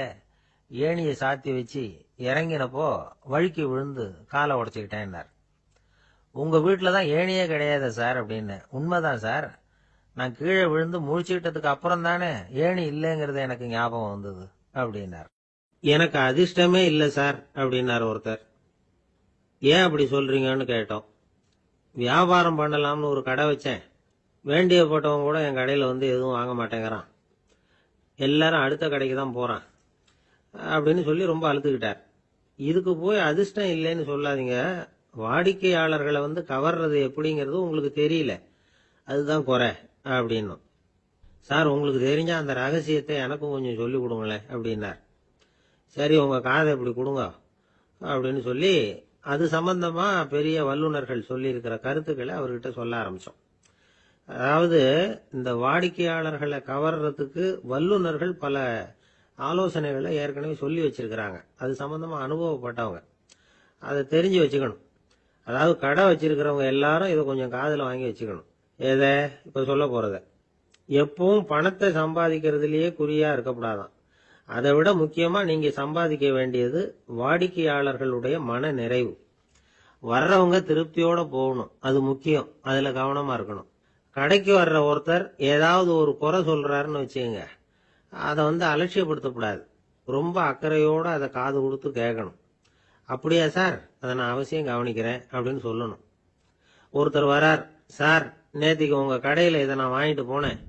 ஏணியை சாத்தி வச்சு இறங்கினப்போ வழுக்கி விழுந்து காலை உடைச்சுக்கிட்டேன்னார். உங்க வீட்டுல தான் ஏணியே கிடையாது சார் அப்படின்னு. உண்மைதான் சார், நான் கீழே விழுந்து முழிச்சுக்கிட்டதுக்கு அப்புறம் தானே ஏணி இல்லைங்கிறது எனக்கு ஞாபகம் வந்தது அப்படின்னார். எனக்கு அதிர்ஷ்டமே இல்லை சார் அப்படின்னார் ஒருத்தர். ஏன் அப்படி சொல்றீங்கன்னு கேட்டோம். வியாபாரம் பண்ணலாம்னு ஒரு கடை வச்சேன். வேண்டிய போட்டவங்க கூட என் கடையில் வந்து எதுவும் வாங்க மாட்டேங்கிறான். எல்லாரும் அடுத்த கடைக்கு தான் போறான் அப்படின்னு சொல்லி ரொம்ப அழுத்துக்கிட்டார். இதுக்கு போய் அதிர்ஷ்டம் இல்லைன்னு சொல்லாதீங்க. வாடிக்கையாளர்களை வந்து கவர்றது எப்படிங்கிறது உங்களுக்கு தெரியல, அதுதான் குறை அப்படின்னும். சார், உங்களுக்கு தெரிஞ்ச அந்த ரகசியத்தை எனக்கும் கொஞ்சம் சொல்லி கொடுங்களேன் அப்படின்னார். சரி, உங்க காதை இப்படி கொடுங்க அப்படின்னு சொல்லி அது சம்பந்தமா பெரிய வல்லுநர்கள் சொல்லி இருக்கிற கருத்துக்களை அவர்கிட்ட சொல்ல ஆரம்பிச்சோம். அதாவது இந்த வாடிக்கையாளர்களை கவர்றதுக்கு வல்லுநர்கள் பல ஆலோசனைகளை ஏற்கனவே சொல்லி வச்சிருக்கிறாங்க. அது சம்பந்தமா அனுபவப்பட்டவங்க, அதை தெரிஞ்சு வச்சுக்கணும். அதாவது கடை வச்சிருக்கிறவங்க எல்லாரும் இதை கொஞ்சம் காதுல வாங்கி வச்சுக்கணும். எதை இப்ப சொல்ல போறத. எப்பவும் பணத்தை சம்பாதிக்கிறதுலயே குறியா இருக்கக்கூடாதான். அதை விட முக்கியமா நீங்க சம்பாதிக்க வேண்டியது வாடிக்கையாளர்களுடைய மன நிறைவு. வர்றவங்க திருப்தியோட போகணும், அது முக்கியம். அதுல கவனமா இருக்கணும். கடைக்கு வர்ற ஒருத்தர் ஏதாவது ஒரு குறை சொல்றாருன்னு வச்சுக்கோங்க, அதை வந்து அலட்சியப்படுத்தக்கூடாது. ரொம்ப அக்கறையோட அதை காது கொடுத்து கேட்கணும். அப்படியா சார், அதை நான் அவசியம் கவனிக்கிறேன் அப்படின்னு சொல்லணும். ஒருத்தர் வரார், சார் நேத்திக்கு உங்க கடையில இதை நான் வாங்கிட்டு போனேன்,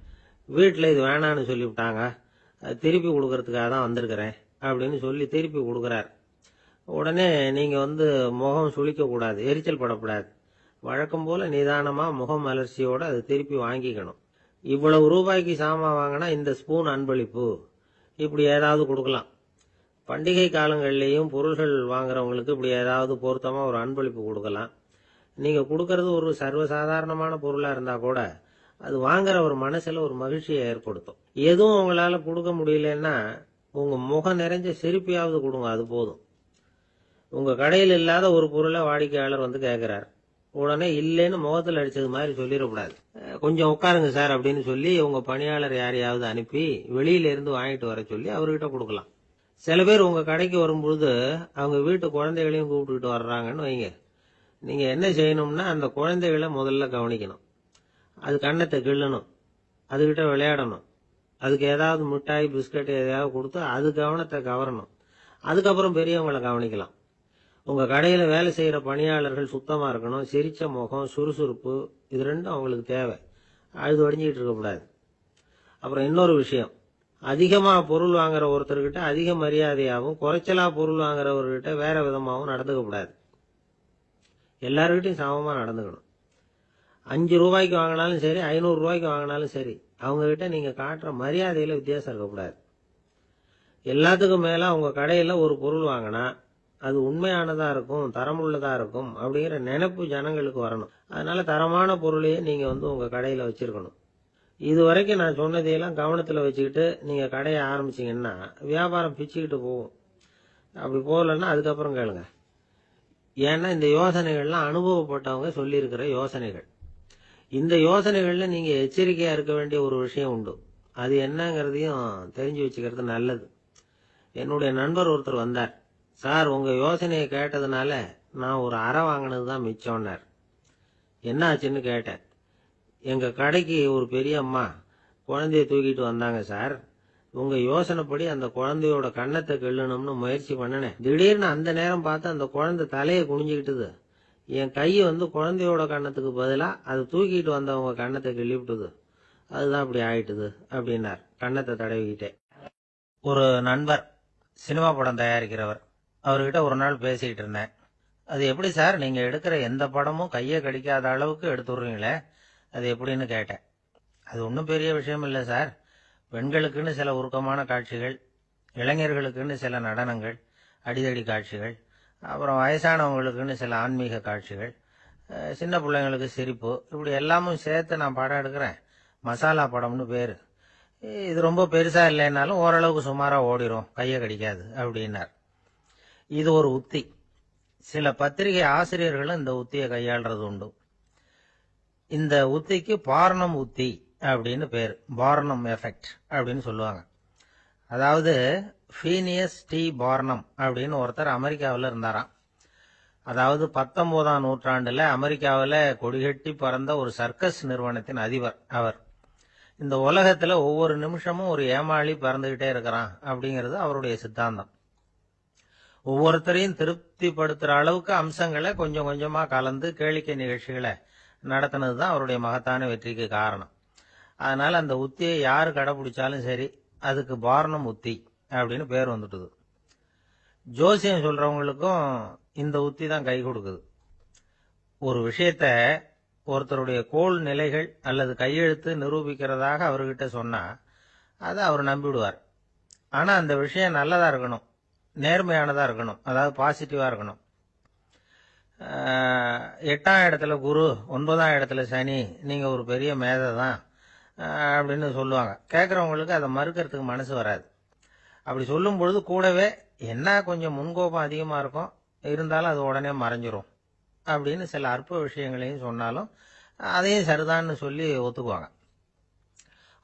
வீட்டுல இது வேணான்னு சொல்லிவிட்டாங்க, திருப்பி கொடுக்கறதுக்காக தான் வந்திருக்கிறேன் அப்படின்னு சொல்லி திருப்பி கொடுக்கறார். உடனே நீங்க வந்து முகம் சுளிக்க கூடாது, எரிச்சல் படக்கூடாது. வழக்கம் போல நிதானமா முகம் அலர்ச்சியோட அதை திருப்பி வாங்கிக்கணும். இவ்வளவு ரூபாய்க்கு சாமான் வாங்கினா இந்த ஸ்பூன் அன்பளிப்பு, இப்படி ஏதாவது கொடுக்கலாம். பண்டிகை காலங்கள்லயும் பொருள்கள் வாங்குறவங்களுக்கு இப்படி ஏதாவது பொருத்தமா ஒரு அன்பளிப்பு கொடுக்கலாம். நீங்க கொடுக்கறது ஒரு சர்வசாதாரணமான பொருளா இருந்தா கூட அது வாங்குற ஒரு மனசுல ஒரு மகிழ்ச்சியை ஏற்படுத்தும். எதுவும் உங்களால கொடுக்க முடியலன்னா உங்க முகம் நிறைஞ்ச சிரிப்பையாவது கொடுங்க, அது போதும். உங்க கடையில் இல்லாத ஒரு பொருளை வாடிக்கையாளர் வந்து கேட்கிறார், உடனே இல்லைன்னு முகத்தில் அடிச்சது மாதிரி சொல்லிடக்கூடாது. கொஞ்சம் உட்காருங்க சார் அப்படின்னு சொல்லி உங்க பணியாளர் யாரையாவது அனுப்பி வெளியில இருந்து வாங்கிட்டு வர சொல்லி அவர்கிட்ட கொடுக்கலாம். சில பேர் உங்க கடைக்கு வரும்பொழுது அவங்க வீட்டு குழந்தைகளையும் கூப்பிட்டுக்கிட்டு வர்றாங்கன்னு வைங்க. நீங்க என்ன செய்யணும்னா அந்த குழந்தைகளை முதல்ல கவனிக்கணும். அது கண்ணத்தை கிள்ளணும், அதுகிட்ட விளையாடணும், அதுக்கு ஏதாவது மிட்டாய் பிஸ்கட் எதையாவது கொடுத்து அது கவனத்தை கவரணும். அதுக்கப்புறம் பெரியவங்களை கவனிக்கலாம். உங்க கடையில வேலை செய்யற பணியாளர்கள் சுத்தமா இருக்கணும், சிரிச்ச முகம், சுறுசுறுப்பு, இது ரெண்டும் அவங்களுக்கு தேவை. அழுது வடிஞ்சிட்டு இருக்கக்கூடாது. அப்புறம் இன்னொரு விஷயம், அதிகமா பொருள் வாங்குற ஒருத்தர்கிட்ட அதிக மரியாதையாகவும் குறைச்சலா பொருள் வாங்குறவர்கிட்ட வேற விதமாகவும் நடந்துக்க கூடாது. எல்லாருக்கிட்டையும் சமமா நடந்துக்கணும். 5 ரூபாய்க்கு வாங்கினாலும் சரி, 500 ரூபாய்க்கு வாங்கினாலும் சரி, அவங்க கிட்ட நீங்க காட்டுற மரியாதையில வித்தியாசம் இருக்கக்கூடாது. எல்லாத்துக்கும் மேல உங்க கடையில ஒரு பொருள் வாங்கினா அது உண்மையானதா இருக்கும், தரமுள்ளதா இருக்கும் அப்படிங்கிற நினைப்பு ஜனங்களுக்கு வரணும். அதனால தரமான பொருளையே நீங்க வந்து உங்க கடையில வச்சிருக்கணும். இது வரைக்கும் நான் சொன்னதையெல்லாம் கவனத்துல வச்சுக்கிட்டு நீங்க கடையை ஆரம்பிச்சீங்கன்னா வியாபாரம் பிச்சுக்கிட்டு போகும். அப்படி போகலன்னா அதுக்கப்புறம் கேளுங்க. ஏன்னா இந்த யோசனைகள்லாம் அனுபவப்பட்டவங்க சொல்லி இருக்கிற யோசனைகள். இந்த யோசனைகள்ல நீங்க எச்சரிக்கையா இருக்க வேண்டிய ஒரு விஷயம் உண்டு. அது என்னங்கிறதையும் தெரிஞ்சு வச்சுக்கிறது நல்லது. என்னுடைய நண்பர் ஒருத்தர் வந்தார். சார், உங்க யோசனையை கேட்டதுனால நான் ஒரு அறை வாங்கினதுதான் மிச்சம்னார். என்ன ஆச்சுன்னு கேட்டேன். எங்க கடைக்கு ஒரு பெரிய அம்மா குழந்தைய தூக்கிட்டு வந்தாங்க சார். உங்க யோசனைப்படி அந்த குழந்தையோட கண்ணத்தை கிள்ளணும்னு முயற்சி பண்ணினேன். திடீர்னு அந்த நேரம் பார்த்து அந்த குழந்தை தலையை குனிஞ்சுக்கிட்டுது. என் கை வந்து குழந்தையோட கண்ணத்துக்கு பதிலா அதை தூக்கிட்டு வந்தவங்க கண்ணத்தை கிள்ளிவிட்டுது. அதுதான் அப்படி ஆயிட்டுது அப்படின்னார் கண்ணத்தை தடவிக்கிட்டே. ஒரு நண்பர் சினிமா படம் தயாரிக்கிறவர், அவர்கிட்ட ஒரு நாள் பேசிக்கிட்டு இருந்தேன். அது எப்படி சார், நீங்க எடுக்கிற எந்த படமும் கையை கடிக்காத அளவுக்கு எடுத்துடுறீங்களே, அது எப்படின்னு கேட்டேன். அது ஒன்றும் பெரிய விஷயம் இல்லை சார். பெண்களுக்குன்னு சில உருக்கமான காட்சிகள், இளைஞர்களுக்குன்னு சில நடனங்கள், அடிதடி காட்சிகள், அப்புறம் வயசானவங்களுக்குன்னு சில ஆன்மீக காட்சிகள், சின்ன பிள்ளைங்களுக்கு சிரிப்பு, இப்படி எல்லாமும் சேர்த்து நான் படம் எடுக்கிறேன். மசாலா படம்னு பேரு. இது ரொம்ப பெருசா இல்லைன்னாலும் ஓரளவுக்கு சுமாரா ஓடிரும், கையை கடிக்காது அப்படின்னார். இது ஒரு உத்தி. சில பத்திரிகை ஆசிரியர்களும் இந்த உத்தியை கையாளுறது உண்டு. இந்த உத்திக்கு பார்னம் உத்தி அப்படின்னு பேரு. பார்னம் எஃபெக்ட் அப்படின்னு சொல்லுவாங்க. அதாவது ஃபீனியஸ் டி பார்னம் அப்படின்னு ஒருத்தர் அமெரிக்காவில் இருந்தாராம். அதாவது 19ஆம் நூற்றாண்டுல அமெரிக்காவில் கொடிகட்டி பறந்த ஒரு சர்க்கஸ் நிறுவனத்தின் அதிபர் அவர். இந்த உலகத்துல ஒவ்வொரு நிமிஷமும் ஒரு ஏமாளி பறந்துகிட்டே இருக்கிறான் அப்படிங்கிறது அவருடைய சித்தாந்தம். ஒவ்வொருத்தரையும் திருப்திப்படுத்துற அளவுக்கு அம்சங்களை கொஞ்சம் கொஞ்சமா கலந்து கேளிக்கை நிகழ்ச்சிகளை நடத்தினதுதான் அவருடைய மகத்தான வெற்றிக்கு காரணம். அதனால அந்த உத்தியை யாரு கடைபிடிச்சாலும் சரி, அதுக்கு பார்னம் உத்தி அப்படின்னு பேர் வந்துட்டுது. ஜோசியம் சொல்றவங்களுக்கும் இந்த உத்தி தான் கை கொடுக்குது. ஒரு விஷயத்த ஒருத்தருடைய கோள் நிலைகள் அல்லது கையெழுத்து நிரூபிக்கிறதாக அவர்கிட்ட சொன்னா அதை அவர் நம்பிவிடுவார். ஆனா அந்த விஷயம் நல்லதா இருக்கணும், நேர்மையானதா இருக்கணும், அதாவது பாசிட்டிவா இருக்கணும். 8ஆம் இடத்துல குரு, 9ஆம் இடத்துல சனி, நீங்க ஒரு பெரிய மேதை தான் அப்படின்னு சொல்லுவாங்க. கேட்கறவங்களுக்கு அதை மறுக்கிறதுக்கு மனசு வராது. அப்படி சொல்லும் பொழுது கூடவே என்ன கொஞ்சம் முன்கோபம் அதிகமா இருக்கும், இருந்தாலும் அது உடனே மறைஞ்சிரும் அப்படின்னு சில அற்ப விஷயங்களையும் சொன்னாலும் அதையும் சரிதான்னு சொல்லி ஒத்துக்குவாங்க.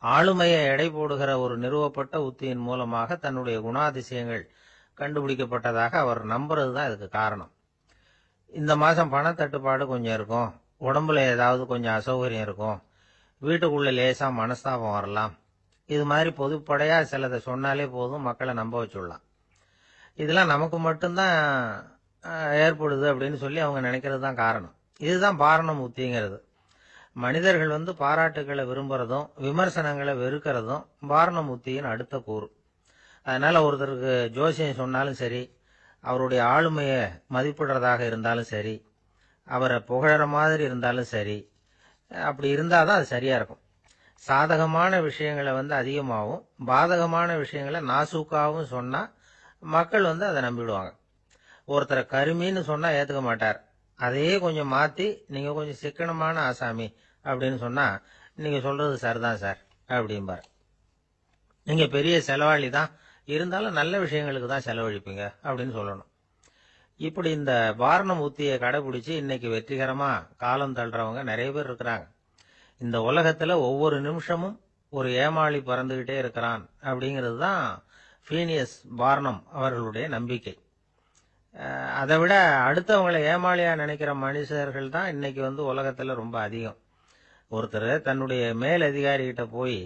ஆளுமையை எடை போடுகிற ஒரு நிறுவப்பட்ட உத்தியின் மூலமாக தன்னுடைய குணாதிசயங்கள் கண்டுபிடிக்கப்பட்டதாக அவர் நம்புறது தான் இதுக்கு காரணம். இந்த மாசம் பணத்தட்டுப்பாடு கொஞ்சம் இருக்கும், உடம்புல ஏதாவது கொஞ்சம் அசௌகரியம் இருக்கும், வீட்டுக்குள்ள லேசா மனஸ்தாபம் வரலாம், இது மாதிரி பொதுப்படையா சிலதை சொன்னாலே போதும், மக்களை நம்ப வச்சுடலாம். இதெல்லாம் நமக்கு மட்டும்தான் ஏற்படுது அப்படின்னு சொல்லி அவங்க நினைக்கிறது தான் காரணம். இதுதான் பாரணம் உத்திங்கிறது. மனிதர்கள் பாராட்டுகளை விரும்புறதும் விமர்சனங்களை வெறுக்கிறதும் பாரணம் உத்தியின் அடுத்த கூறு. அதனால ஒருத்தருக்கு ஜோசியம் சொன்னாலும் சரி, அவருடைய ஆளுமையை மதிப்பிடுறதாக இருந்தாலும் சரி, அவரை புகழற மாதிரி இருந்தாலும் சரி, அப்படி இருந்தாதான் அது சரியா இருக்கும். சாதகமான விஷயங்களை அதிகமாகவும் பாதகமான விஷயங்களை நாசூக்காவும் சொன்னா மக்கள் அதை நம்பிடுவாங்க. ஒருத்தரை கருமின்னு சொன்னா ஏத்துக்க மாட்டார். அதையே கொஞ்சம் மாத்தி நீங்க கொஞ்சம் சிக்கனமான ஆசாமி அப்படின்னு சொன்னா நீங்க சொல்றது சரிதான் சார் அப்படிம்பார். நீங்க பெரிய செலவாளி தான், இருந்தாலும் நல்ல விஷயங்களுக்கு தான் செலவழிப்பீங்க அப்படின்னு சொல்லணும். இப்படி இந்த பாரணம் உத்தியை கடைபிடிச்சு இன்னைக்கு வெற்றிகரமா காலம் தள்ளுறவங்க நிறைய பேர் இருக்கிறாங்க. இந்த உலகத்துல ஒவ்வொரு நிமிஷமும் ஒரு ஏமாளி பறந்துகிட்டே இருக்கிறான் அப்படிங்கிறது தான் ஃபீனியஸ் பார்னம் அவர்களுடைய நம்பிக்கை. அதை விட அடுத்தவங்களை ஏமாளியா நினைக்கிற மனுஷர்கள் தான் இன்னைக்கு உலகத்துல ரொம்ப அதிகம். ஒருத்தர் தன்னுடைய மேல் அதிகாரிகிட்ட போய்,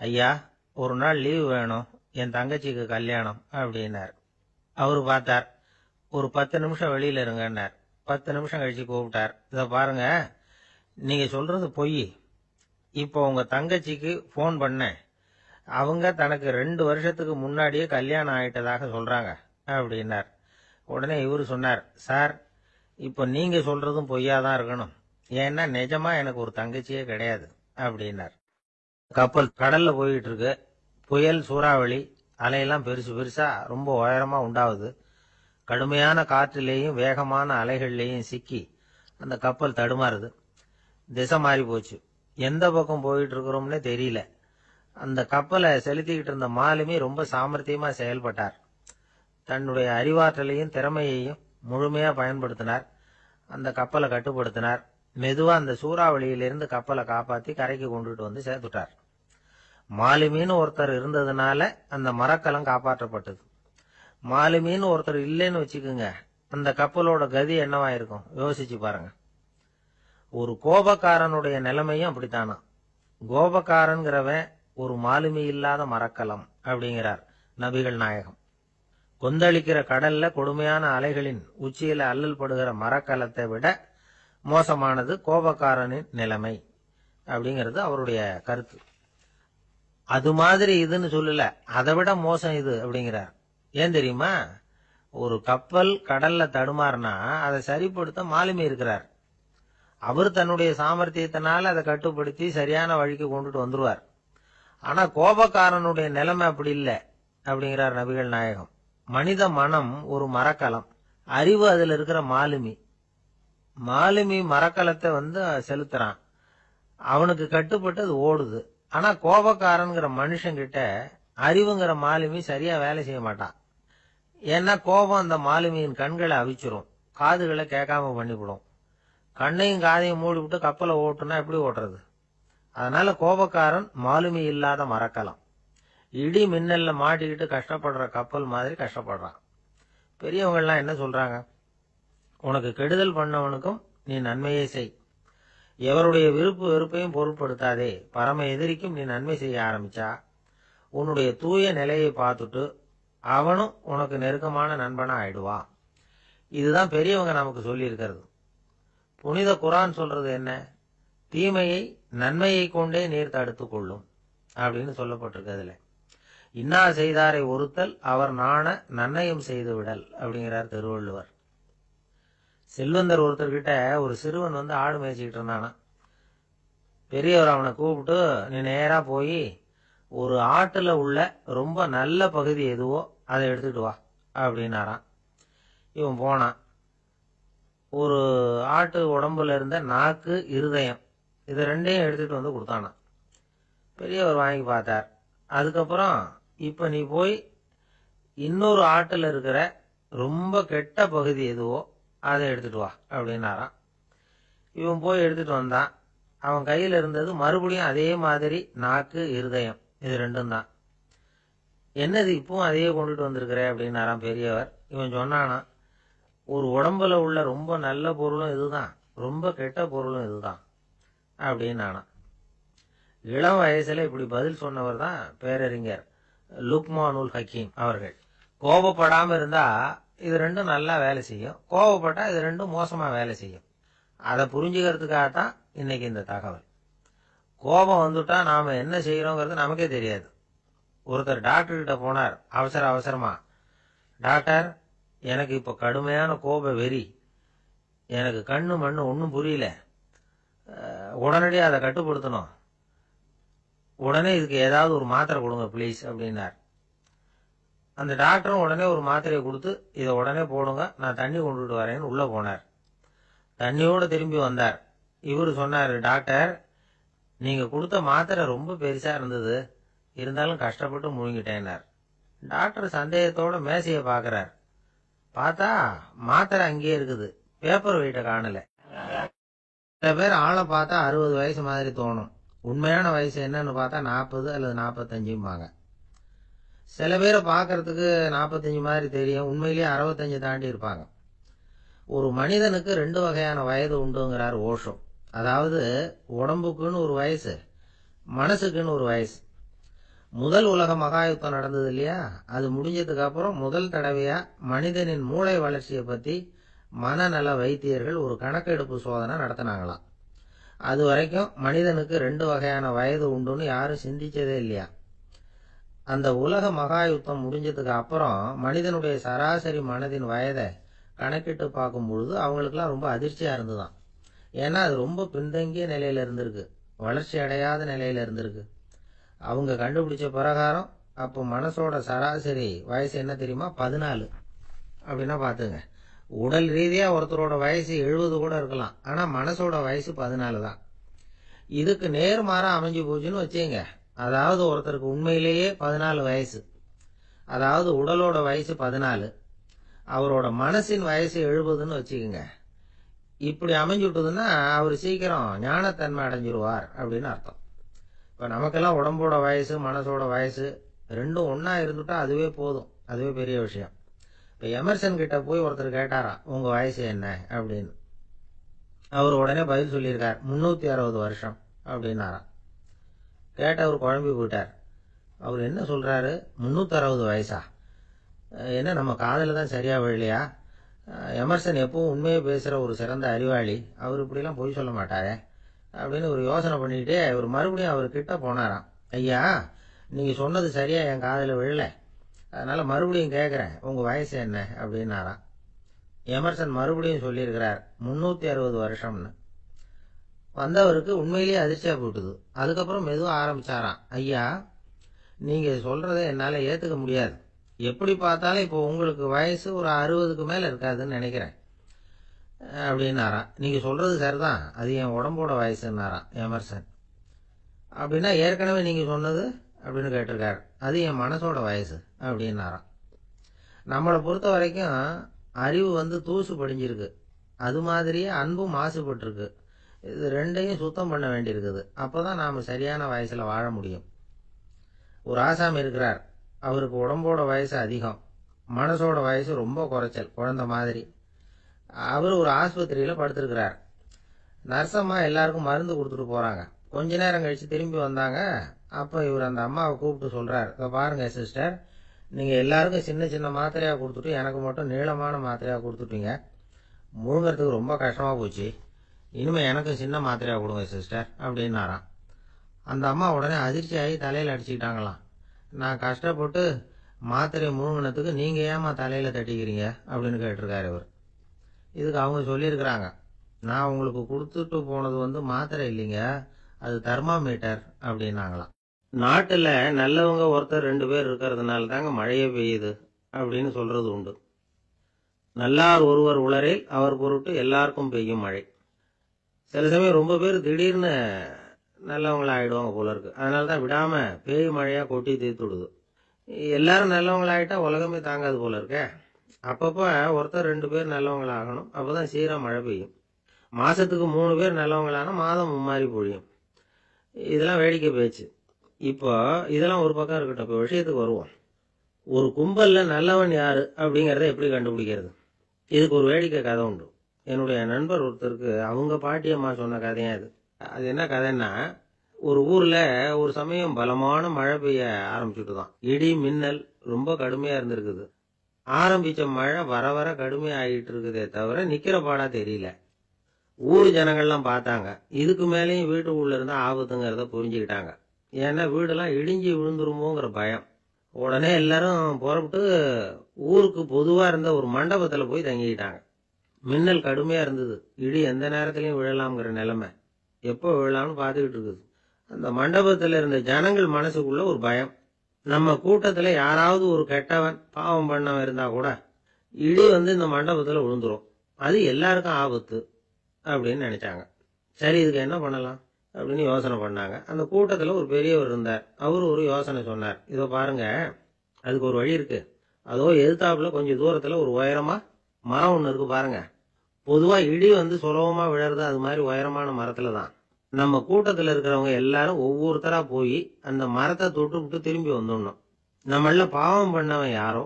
ஐயா ஒரு நாள் லீவு வேணும், என் தங்கச்சிக்கு கல்யாணம் அப்படின்னார். அவரு பார்த்தார், ஒரு 10 நிமிஷம் வெளியில இருங்கன்னார். 10 நிமிஷம் கழிச்சு கூப்பிட்டார். இத பாருங்க, நீங்க சொல்றது பொய். இப்போ உங்க தங்கச்சிக்கு போன் பண்ணேன், அவங்க தனக்கு 2 வருஷத்துக்கு முன்னாடியே கல்யாணம் ஆயிட்டதாக சொல்றாங்க அப்படின்னார். உடனே இவரு சொன்னார், சார் இப்போ நீங்க சொல்றதும் பொய்யாதான் இருக்கணும், ஏன்னா நிஜமா எனக்கு ஒரு தங்கச்சியே கிடையாது அப்படின்னார். கப்பல் கடல்ல போயிட்டு இருக்கு, புயல் சூறாவளி, அலையெல்லாம் பெருசு பெருசா ரொம்ப உயரமா உண்டாகுது. கடுமையான காற்றிலேயும் வேகமான அலைகள்லேயும் சிக்கி அந்த கப்பல் தடுமாறுது. திசை மாறி போச்சு, எந்த பக்கம் போயிட்டு இருக்கிறோம்னே தெரியல. அந்த கப்பலை செலுத்திக்கிட்டு இருந்த மாலுமி ரொம்ப சாமர்த்தியமா செயல்பட்டார். தன்னுடைய அறிவாற்றலையும் திறமையையும் முழுமையா பயன்படுத்தினார். அந்த கப்பலை கட்டுப்படுத்தினார். மெதுவா அந்த சூறாவளியிலிருந்து கப்பலை காப்பாத்தி கரைக்கு கொண்டுட்டு சேர்த்துட்டார். மாலுமின்னு ஒருத்தர் இருந்ததுனால அந்த மரக்கலம் காப்பாற்றப்பட்டது. மாலுமின்னு ஒருத்தர் இல்லைன்னு வச்சுக்குங்க, அந்த கப்பலோட கதி என்னவா இருக்கும் யோசிச்சு பாருங்க. ஒரு கோபக்காரனுடைய நிலைமையும் அப்படித்தானா. கோபக்காரன்கிறவன் ஒரு மாலுமி இல்லாத மரக்கலம் அப்படிங்கிறார் நபிகள் நாயகம். கொந்தளிக்கிற கடல்ல கொடுமையான அலைகளின் உச்சியில அல்லல் படுகிற மரக்கலத்தை விட மோசமானது கோபக்காரனின் நிலைமை அப்படிங்கிறது அவருடைய கருத்து. அது மாதிரி இதுன்னு சொல்லல, அதை விட மோசம் இது அப்படிங்கிறார். ஏன் தெரியுமா? ஒரு கப்பல் கடல்ல தடுமாறினா அதை சரிப்படுத்த மாலுமி இருக்கிறார். அவர் தன்னுடைய சாமர்த்தியத்தினால அதை கட்டுப்படுத்தி சரியான வழிக்கு கொண்டுட்டு வந்துருவார். ஆனா கோபக்காரனுடைய நிலைமை அப்படி இல்லை அப்படிங்கிறார் நபிகள் நாயகம். மனித மனம் ஒரு மரக்கலம், அறிவு அதுல இருக்கிற மாலுமி. மாலுமி மரக்கலத்தை செலுத்துறான். அவனுக்கு கட்டுப்பட்டு அது ஓடுது. ஆனா கோபக்காரன்கிற மனுஷங்கிட்ட அறிவுங்கிற மாலுமி சரியா வேலை செய்ய மாட்டான். ஏன்னா கோபம் அந்த மாலுமியின் கண்களை அவிச்சிரும், காதுகளை கேட்காம பண்ணிவிடும். கண்ணையும் காதையும் மூடிவிட்டு கப்பலை ஓட்டுனா எப்படி ஓட்டுறது? அதனால கோபக்காரன் மாலுமி இல்லாத மரக்கலம். இடி மின்னல்ல மாட்டிக்கிட்டு கஷ்டப்படுற கப்பல் மாதிரி கஷ்டப்படுறான். பெரியவங்கள்லாம் என்ன சொல்றாங்க? உனக்கு கெடுதல் பண்ணவனுக்கும் நீ நன்மையை செய், எவருடைய விருப்பு வெறுப்பையும் பொருட்படுத்தாதே. பரம எதிரிக்கும் நீ நன்மை செய்ய ஆரம்பிச்சா உன்னுடைய தூய நிலையை பார்த்துட்டு அவனும் உனக்கு நெருக்கமான நண்பனா ஆயிடுவான். இதுதான் பெரியவங்க நமக்கு சொல்லி இருக்கிறது. புனித குர்ஆன் சொல்றது என்ன? தீமையை நன்மையை கொண்டே நீர் தடுத்து கொள்ளும் அப்படின்னு சொல்லப்பட்டிருக்கு. அதுல இன்னா செய்தாரை ஒருத்தல் அவர் நாண நன்னயம் செய்து விடல் அப்படிங்கிறார் திருவள்ளுவர். செல்வந்தர் ஒருத்தர்கிட்ட ஒரு சிறுவன் ஆடு மேய்ச்சிக்கிட்டு இருந்தானா. பெரியவர் அவனை கூப்பிட்டு, நீ நேரா போய் ஒரு ஆட்டுல உள்ள ரொம்ப நல்ல பகுதி எதுவோ அதை எடுத்துட்டு வா அப்படின்னாராம். இவன் போனான். ஒரு ஆட்டு உடம்புல இருந்த நாக்கு, இருதயம், இது ரெண்டையும் எடுத்துட்டு கொடுத்தானான். பெரியவர் வாங்கி பார்த்தார். அதுக்கப்புறம் இப்ப நீ போய் இன்னொரு ஆட்டுல இருக்கிற ரொம்ப கெட்ட பகுதி எதுவோ அதை எடுத்துட்டு வா அப்படின்னாராம். இவன் போய் எடுத்துட்டு வந்தான். அவன் கையில இருந்தது மறுபடியும் அதே மாதிரி நாக்கு, இருதயம், இது ரெண்டும் தான். என்னது இப்பவும் அதையே கொண்டுட்டு வந்திருக்கிற அப்படின்னாராம் பெரியவர். இவன் சொன்னானா, ஒரு உடம்புல உள்ள ரொம்ப நல்ல பொருளும் இதுதான், ரொம்ப கெட்ட பொருளும் இதுதான் அப்படின்னானா. இளம் வயசுல இப்படி பதில் சொன்னவர் தான் பேரறிஞர் லுக்மானுல் ஹக்கீம் அவர்கள். கோபப்படாம இருந்தா இது ரெண்டும் நல்லா வேலை செய்யும், கோபப்பட்டா இது ரெண்டும் மோசமா வேலை செய்யும். அதை புரிஞ்சுக்கிறதுக்காகத்தான் இன்னைக்கு இந்த தகவல். கோபம் வந்துட்டா நாம என்ன செய்யறோங்கிறது நமக்கே தெரியாது. ஒருத்தர் டாக்டர் கிட்ட போனார் அவசரமா. டாக்டர், எனக்கு இப்ப கடுமையான கோப வெறி, எனக்கு கண்ணு மண்ணு ஒன்னும் புரியல, உடனடியாக அதை கட்டுப்படுத்தணும், உடனே இதுக்கு ஏதாவது ஒரு மாத்திரை கொடுங்க பிளீஸ் அப்படின்னார். அந்த டாக்டரும் உடனே ஒரு மாத்திரையை கொடுத்து, இதை உடனே போடுங்க, நான் தண்ணி கொண்டுட்டு வரேன்னு உள்ள போனார். தண்ணியோட திரும்பி வந்தார். இவரு சொன்னாரு, டாக்டர், நீங்க கொடுத்த மாத்திரை ரொம்ப பெருசா இருந்தது, இருந்தாலும் கஷ்டப்பட்டு முழுங்கிட்டேன்னார். டாக்டர் சந்தேகத்தோட மேசையை பாக்குறார். பார்த்தா மாத்திரை அங்கேயே இருக்குது, பேப்பர் வெயிட்ட காணல. சில பேர் ஆளை பார்த்தா 60 வயசு மாதிரி தோணும், உண்மையான வயசு என்னன்னு பார்த்தா 40 அல்லது 45. சில பேரை பார்க்கறதுக்கு 45 மாதிரி தெரியும், உண்மையிலேயே 65 தாண்டி இருப்பாங்க. ஒரு மனிதனுக்கு 2 வகையான வயது உண்டுங்கிறார் ஓஷோ. அதாவது உடம்புக்குன்னு ஒரு வயசு, மனசுக்குன்னு ஒரு வயசு. முதல் உலக மகாயுத்தம் நடந்தது இல்லையா, அது முடிஞ்சதுக்கு அப்புறம் முதல் தடவையா மனிதனின் மூளை வளர்ச்சியை பத்தி மனநல வைத்தியர்கள் ஒரு கணக்கெடுப்பு சோதனை நடத்தினாங்களாம். அது வரைக்கும் மனிதனுக்கு 2 வகையான வயது உண்டுன்னு யாரும் சிந்திச்சதே இல்லையா. அந்த உலக மகாயுத்தம் முடிஞ்சதுக்கு அப்புறம் மனிதனுடைய சராசரி மனதின் வயதை கணக்கிட்டு பார்க்கும் பொழுது அவங்களுக்குலாம் ரொம்ப அதிர்ச்சியா இருந்துதான். ஏன்னா அது ரொம்ப பின்தங்கிய நிலையில இருந்திருக்கு, வளர்ச்சி அடையாத நிலையில இருந்திருக்கு. அவங்க கண்டுபிடிச்ச பிரகாரம் அப்போ மனசோட சராசரி வயசு என்ன தெரியுமா? 14. அப்படின்னா பாத்துங்க, உடல் ரீதியா ஒருத்தரோட வயசு 70 கூட இருக்கலாம், ஆனா மனசோட வயசு 14 தான். இதுக்கு நேர்மாறா அமைஞ்சு போச்சுன்னு வச்சுங்க. அதாவது ஒருத்தருக்கு உண்மையிலேயே 14 வயசு, அதாவது உடலோட வயசு 14, அவரோட மனசின் வயசு 70ன்னு வச்சுக்கோங்க. இப்படி அமைஞ்சுட்டுதுன்னா அவர் சீக்கிரம் ஞானத்தன்மை அடைஞ்சிருவார் அப்படின்னு அர்த்தம். இப்ப நமக்கெல்லாம் உடம்போட வயசு மனசோட வயசு ரெண்டும் ஒன்னா இருந்துட்டா அதுவே போதும், அதுவே பெரிய விஷயம். இப்ப எமர்சன் கிட்ட போய் ஒருத்தர் கேட்டாராம், உங்க வயசு என்ன அப்படின்னு. அவர் உடனே பதில் சொல்லியிருக்கார், 360 வருஷம் அப்படின்னாராம். கேட்டவர் குழம்பி போயிட்டார். அவர் என்ன சொல்றாரு, 360 வயசா? என்ன நம்ம காதல தான் சரியா விழலையா? எமர்சன் எப்பவும் உண்மையை பேசுற ஒரு சிறந்த அறிவாளி, அவர் இப்படிலாம் பொய் சொல்ல மாட்டாரே அப்படின்னு ஒரு யோசனை பண்ணிக்கிட்டே இவர் மறுபடியும் அவர் கிட்ட போனாராம். ஐயா, நீங்க சொன்னது சரியா என் காதல விழல, அதனால மறுபடியும் கேட்கிறேன், உங்க வயசு என்ன அப்படின்னாராம். எமர்சன் மறுபடியும் சொல்லியிருக்கிறார் 360 வருஷம்னு. வந்தவருக்கு உண்மையிலேயே அதிர்ச்சியா போட்டுது. அதுக்கப்புறம் மெதுவா ஆரம்பிச்சாராம், ஐயா, நீங்க சொல்றதை என்னால ஏத்துக்க முடியாது. எப்படி பார்த்தாலும் இப்போ உங்களுக்கு வயசு ஒரு 60க்கு மேல இருக்காதுன்னு நினைக்கிறேன். அப்படின்னாராம். நீங்கள் சொல்கிறது சரிதான், அது என் உடம்போட வயசுன்னாராம் எமர்சன். அப்படின்னா ஏற்கனவே நீங்கள் சொன்னது அப்படின்னு கேட்டிருக்காரு, அது என் மனசோட வயசு அப்படின்னாராம். நம்மளை பொறுத்த வரைக்கும் அறிவு தூசு படிஞ்சிருக்கு, அது மாதிரியே அன்பும் மாசுபட்டிருக்கு. இது ரெண்டையும் சுத்தம் பண்ண வேண்டியிருக்குது. அப்போ தான் நாம் சரியான வயசில் வாழ முடியும். ஒரு ஆசாமி இருக்கிறார், அவருக்கு உடம்போட வயசு அதிகம், மனசோட வயசு ரொம்ப குறைச்சல், குழந்தை மாதிரி. அவர் ஒரு ஆஸ்பத்திரியில் படுத்திருக்கிறார். நர்சம்மா எல்லாருக்கும் மருந்து கொடுத்துட்டு போகிறாங்க. கொஞ்ச நேரம் கழித்து திரும்பி வந்தாங்க. அப்போ இவர் அந்த அம்மாவை கூப்பிட்டு சொல்கிறார், இதை பாருங்கள் சிஸ்டர், நீங்கள் எல்லாருக்கும் சின்ன சின்ன மாத்திரையாக கொடுத்துட்டு எனக்கு மட்டும் நீளமான மாத்திரையாக கொடுத்துட்டீங்க. முழுங்கிறதுக்கு ரொம்ப கஷ்டமாக போச்சு. இனிமேல் எனக்கு சின்ன மாத்திரையாக கொடுங்க சிஸ்டர் அப்படின்னாராம். அந்த அம்மா உடனே அதிர்ச்சி ஆகி தலையில் அடிச்சுக்கிட்டாங்களாம். நான் கஷ்டப்பட்டு மாத்திரை முழுங்கினத்துக்கு நீங்கள் ஏமா தலையில் தட்டிக்கிறீங்க அப்படின்னு கேட்டிருக்காரு இவர். இதுக்கு அவங்க சொல்லியிருக்கிறாங்க, நான் உங்களுக்கு கொடுத்துட்டு போனது மாத்திரை இல்லைங்க, அது தெர்மாமீட்டர் அப்படின்னாங்களாம். நாட்டில் நல்லவங்க ஒருத்தர் 2 பேர் இருக்கிறதுனால தாங்க மழையே பெய்யுது அப்படின்னு சொல்றது உண்டு. நல்லார் ஒருவர் உளரேல் அவர் பொருட்டு எல்லாருக்கும் பெய்யும் மழை. சில சமயம் ரொம்ப பேர் திடீர்னு நல்லவங்களா ஆயிடுவாங்க போல இருக்கு. அதனால தான் விடாம பேய் மழையா கொட்டி தீர்த்து விடுது. எல்லாரும் நல்லவங்களாயிட்டா உலகமே தாங்காது போல இருக்க. அப்பப்போ ஒருத்தர் 2 பேர் நல்லவங்களாகணும், அப்போதான் சீரா மழை பெய்யும். மாசத்துக்கு 3 பேர் நல்லவங்களானா மாதம் மும்மாரி பொழியும். இதெல்லாம் வேடிக்கை பேச்சு. இப்போ இதெல்லாம் ஒரு பக்கம் இருக்கட்டும், இப்போ விஷயத்துக்கு வருவோம். ஒரு கும்பல்ல நல்லவன் யாரு அப்படிங்கிறத எப்படி கண்டுபிடிக்கிறது? இதுக்கு ஒரு வேடிக்கை கதை உண்டு. என்னுடைய நண்பர் ஒருத்தருக்கு அவங்க பாட்டியம்மா சொன்ன கதையா இது. அது என்ன கதைன்னா, ஒரு ஊர்ல ஒரு சமயம் பலமான மழை பெய்ய ஆரம்பிச்சுட்டு தான். இடி மின்னல் ரொம்ப கடுமையா இருந்திருக்குது. ஆரம்பிச்ச மழை வர வர கடுமையா ஆகிட்டு இருக்குதே தவிர நிக்கிற பாடா தெரியல. ஊர் ஜனங்கள்லாம் பார்த்தாங்க. இதுக்கு மேலேயும் வீட்டுக்குள்ள இருந்தா ஆபத்துங்கிறத புரிஞ்சுக்கிட்டாங்க. ஏன்னா வீடெல்லாம் இடிஞ்சு விழுந்துருமோங்கிற பயம். உடனே எல்லாரும் புறப்பட்டு ஊருக்கு பொதுவா இருந்த ஒரு மண்டபத்துல போய் தங்கிக்கிட்டாங்க. மின்னல் கடுமையா இருந்தது, இடி எந்த நேரத்திலையும் விழலாம்ங்கிற நிலைமை. எப்போ விழலாம்னு பார்த்துக்கிட்டு இருக்குது. அந்த மண்டபத்துல இருந்த ஜனங்கள் மனசுக்குள்ள ஒரு பயம், நம்ம கூட்டத்துல யாராவது ஒரு கெட்டவன் பாவம் பண்ணவன் இருந்தா கூட இடி இந்த மண்டபத்துல விழுந்துரும், அது எல்லாருக்கும் ஆபத்து அப்படின்னு நினைச்சாங்க. சரி, இதுக்கு என்ன பண்ணலாம் அப்படின்னு யோசனை பண்ணாங்க. அந்த கூட்டத்துல ஒரு பெரியவர் இருந்தார். அவரு ஒரு யோசனை சொன்னார். இதோ பாருங்க, அதுக்கு ஒரு வழி இருக்கு. அதோ எதிர்த்தாப்புல கொஞ்சம் தூரத்துல ஒரு உயரமா மரம் ஒண்ணு இருக்கு பாருங்க. பொதுவா இடி சுலபமா விழறது அது மாதிரி உயரமான மரத்துல தான். நம்ம கூட்டத்துல இருக்கிறவங்க எல்லாரும் ஒவ்வொருத்தரா போய் அந்த மரத்தை தொட்டு விட்டு திரும்பி வந்துடணும். நம்மள பாவம் பண்ணவன் யாரோ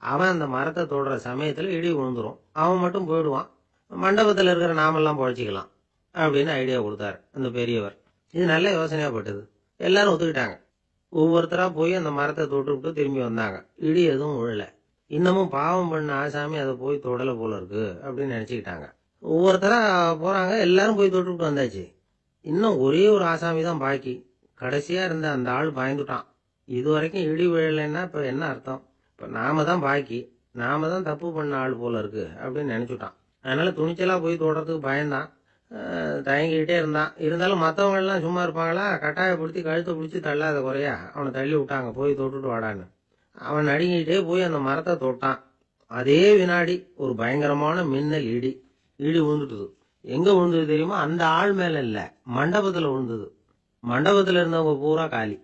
அவன் அந்த மரத்தை தொடுற சமயத்துல இடி விழுந்துரும், அவன் மட்டும் போயிடுவான், மண்டபத்துல இருக்கிற நாமெல்லாம் பொழைச்சிக்கலாம் அப்படின்னு ஐடியா கொடுத்தாரு அந்த பெரியவர். இது நல்ல யோசனையா பட்டது. எல்லாரும் ஒத்துக்கிட்டாங்க. ஒவ்வொருத்தரா போய் அந்த மரத்தை தொட்டு விட்டு திரும்பி வந்தாங்க. இடி எதுவும் விழல. இன்னமும் பாவம் பண்ண ஆசாமி அதை போய் தொடல போல இருக்கு அப்படின்னு நினைச்சுக்கிட்டாங்க. ஒவ்வொருத்தரா போறாங்க, எல்லாரும் போய் தொட்டு விட்டு வந்தாச்சு. இன்னும் ஒரே ஒரு ஆசாமி தான் பாக்கி. கடைசியா இருந்த அந்த ஆள் பயந்துட்டான். இது வரைக்கும் இடி விழலைன்னா இப்ப என்ன அர்த்தம்? இப்ப நாம தான் பாக்கி, நாம தான் தப்பு பண்ண ஆள் போல இருக்கு அப்படின்னு நினைச்சுட்டான். அதனால துணிச்சலா போய் தொடறதுக்கு பயந்தான், தயங்கிக்கிட்டே இருந்தான். இருந்தாலும் மற்றவங்க எல்லாம் சும்மா இருப்பாங்களா? கட்டாயப்படுத்தி கழுத்தை பிடிச்சி தள்ளாத குறையா அவனை தள்ளி விட்டாங்க, போய் தொட்டுட்டு வாடான்னு. அவன் நடுங்கிட்டே போய் அந்த மரத்தை தொட்டான். அதே வினாடி ஒரு பயங்கரமான மின்னல் இடி விழுந்துட்டுது. எங்க விழுந்தது தெரியுமா? அந்த ஆள் மேல இல்ல, மண்டபத்துல விழுந்தது. மண்டபத்துல இருந்தவங்க பூரா காலி.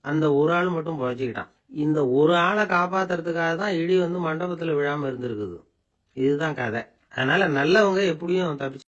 அந்த ஒரு ஆள் மட்டும் புழைச்சிக்கிட்டான். இந்த ஒரு ஆளை காப்பாத்துறதுக்காக தான் இடி மண்டபத்துல விழாம இருந்திருக்குது. இதுதான் கதை. அதனால நல்லவங்க எப்படியும் தப்பிச்சு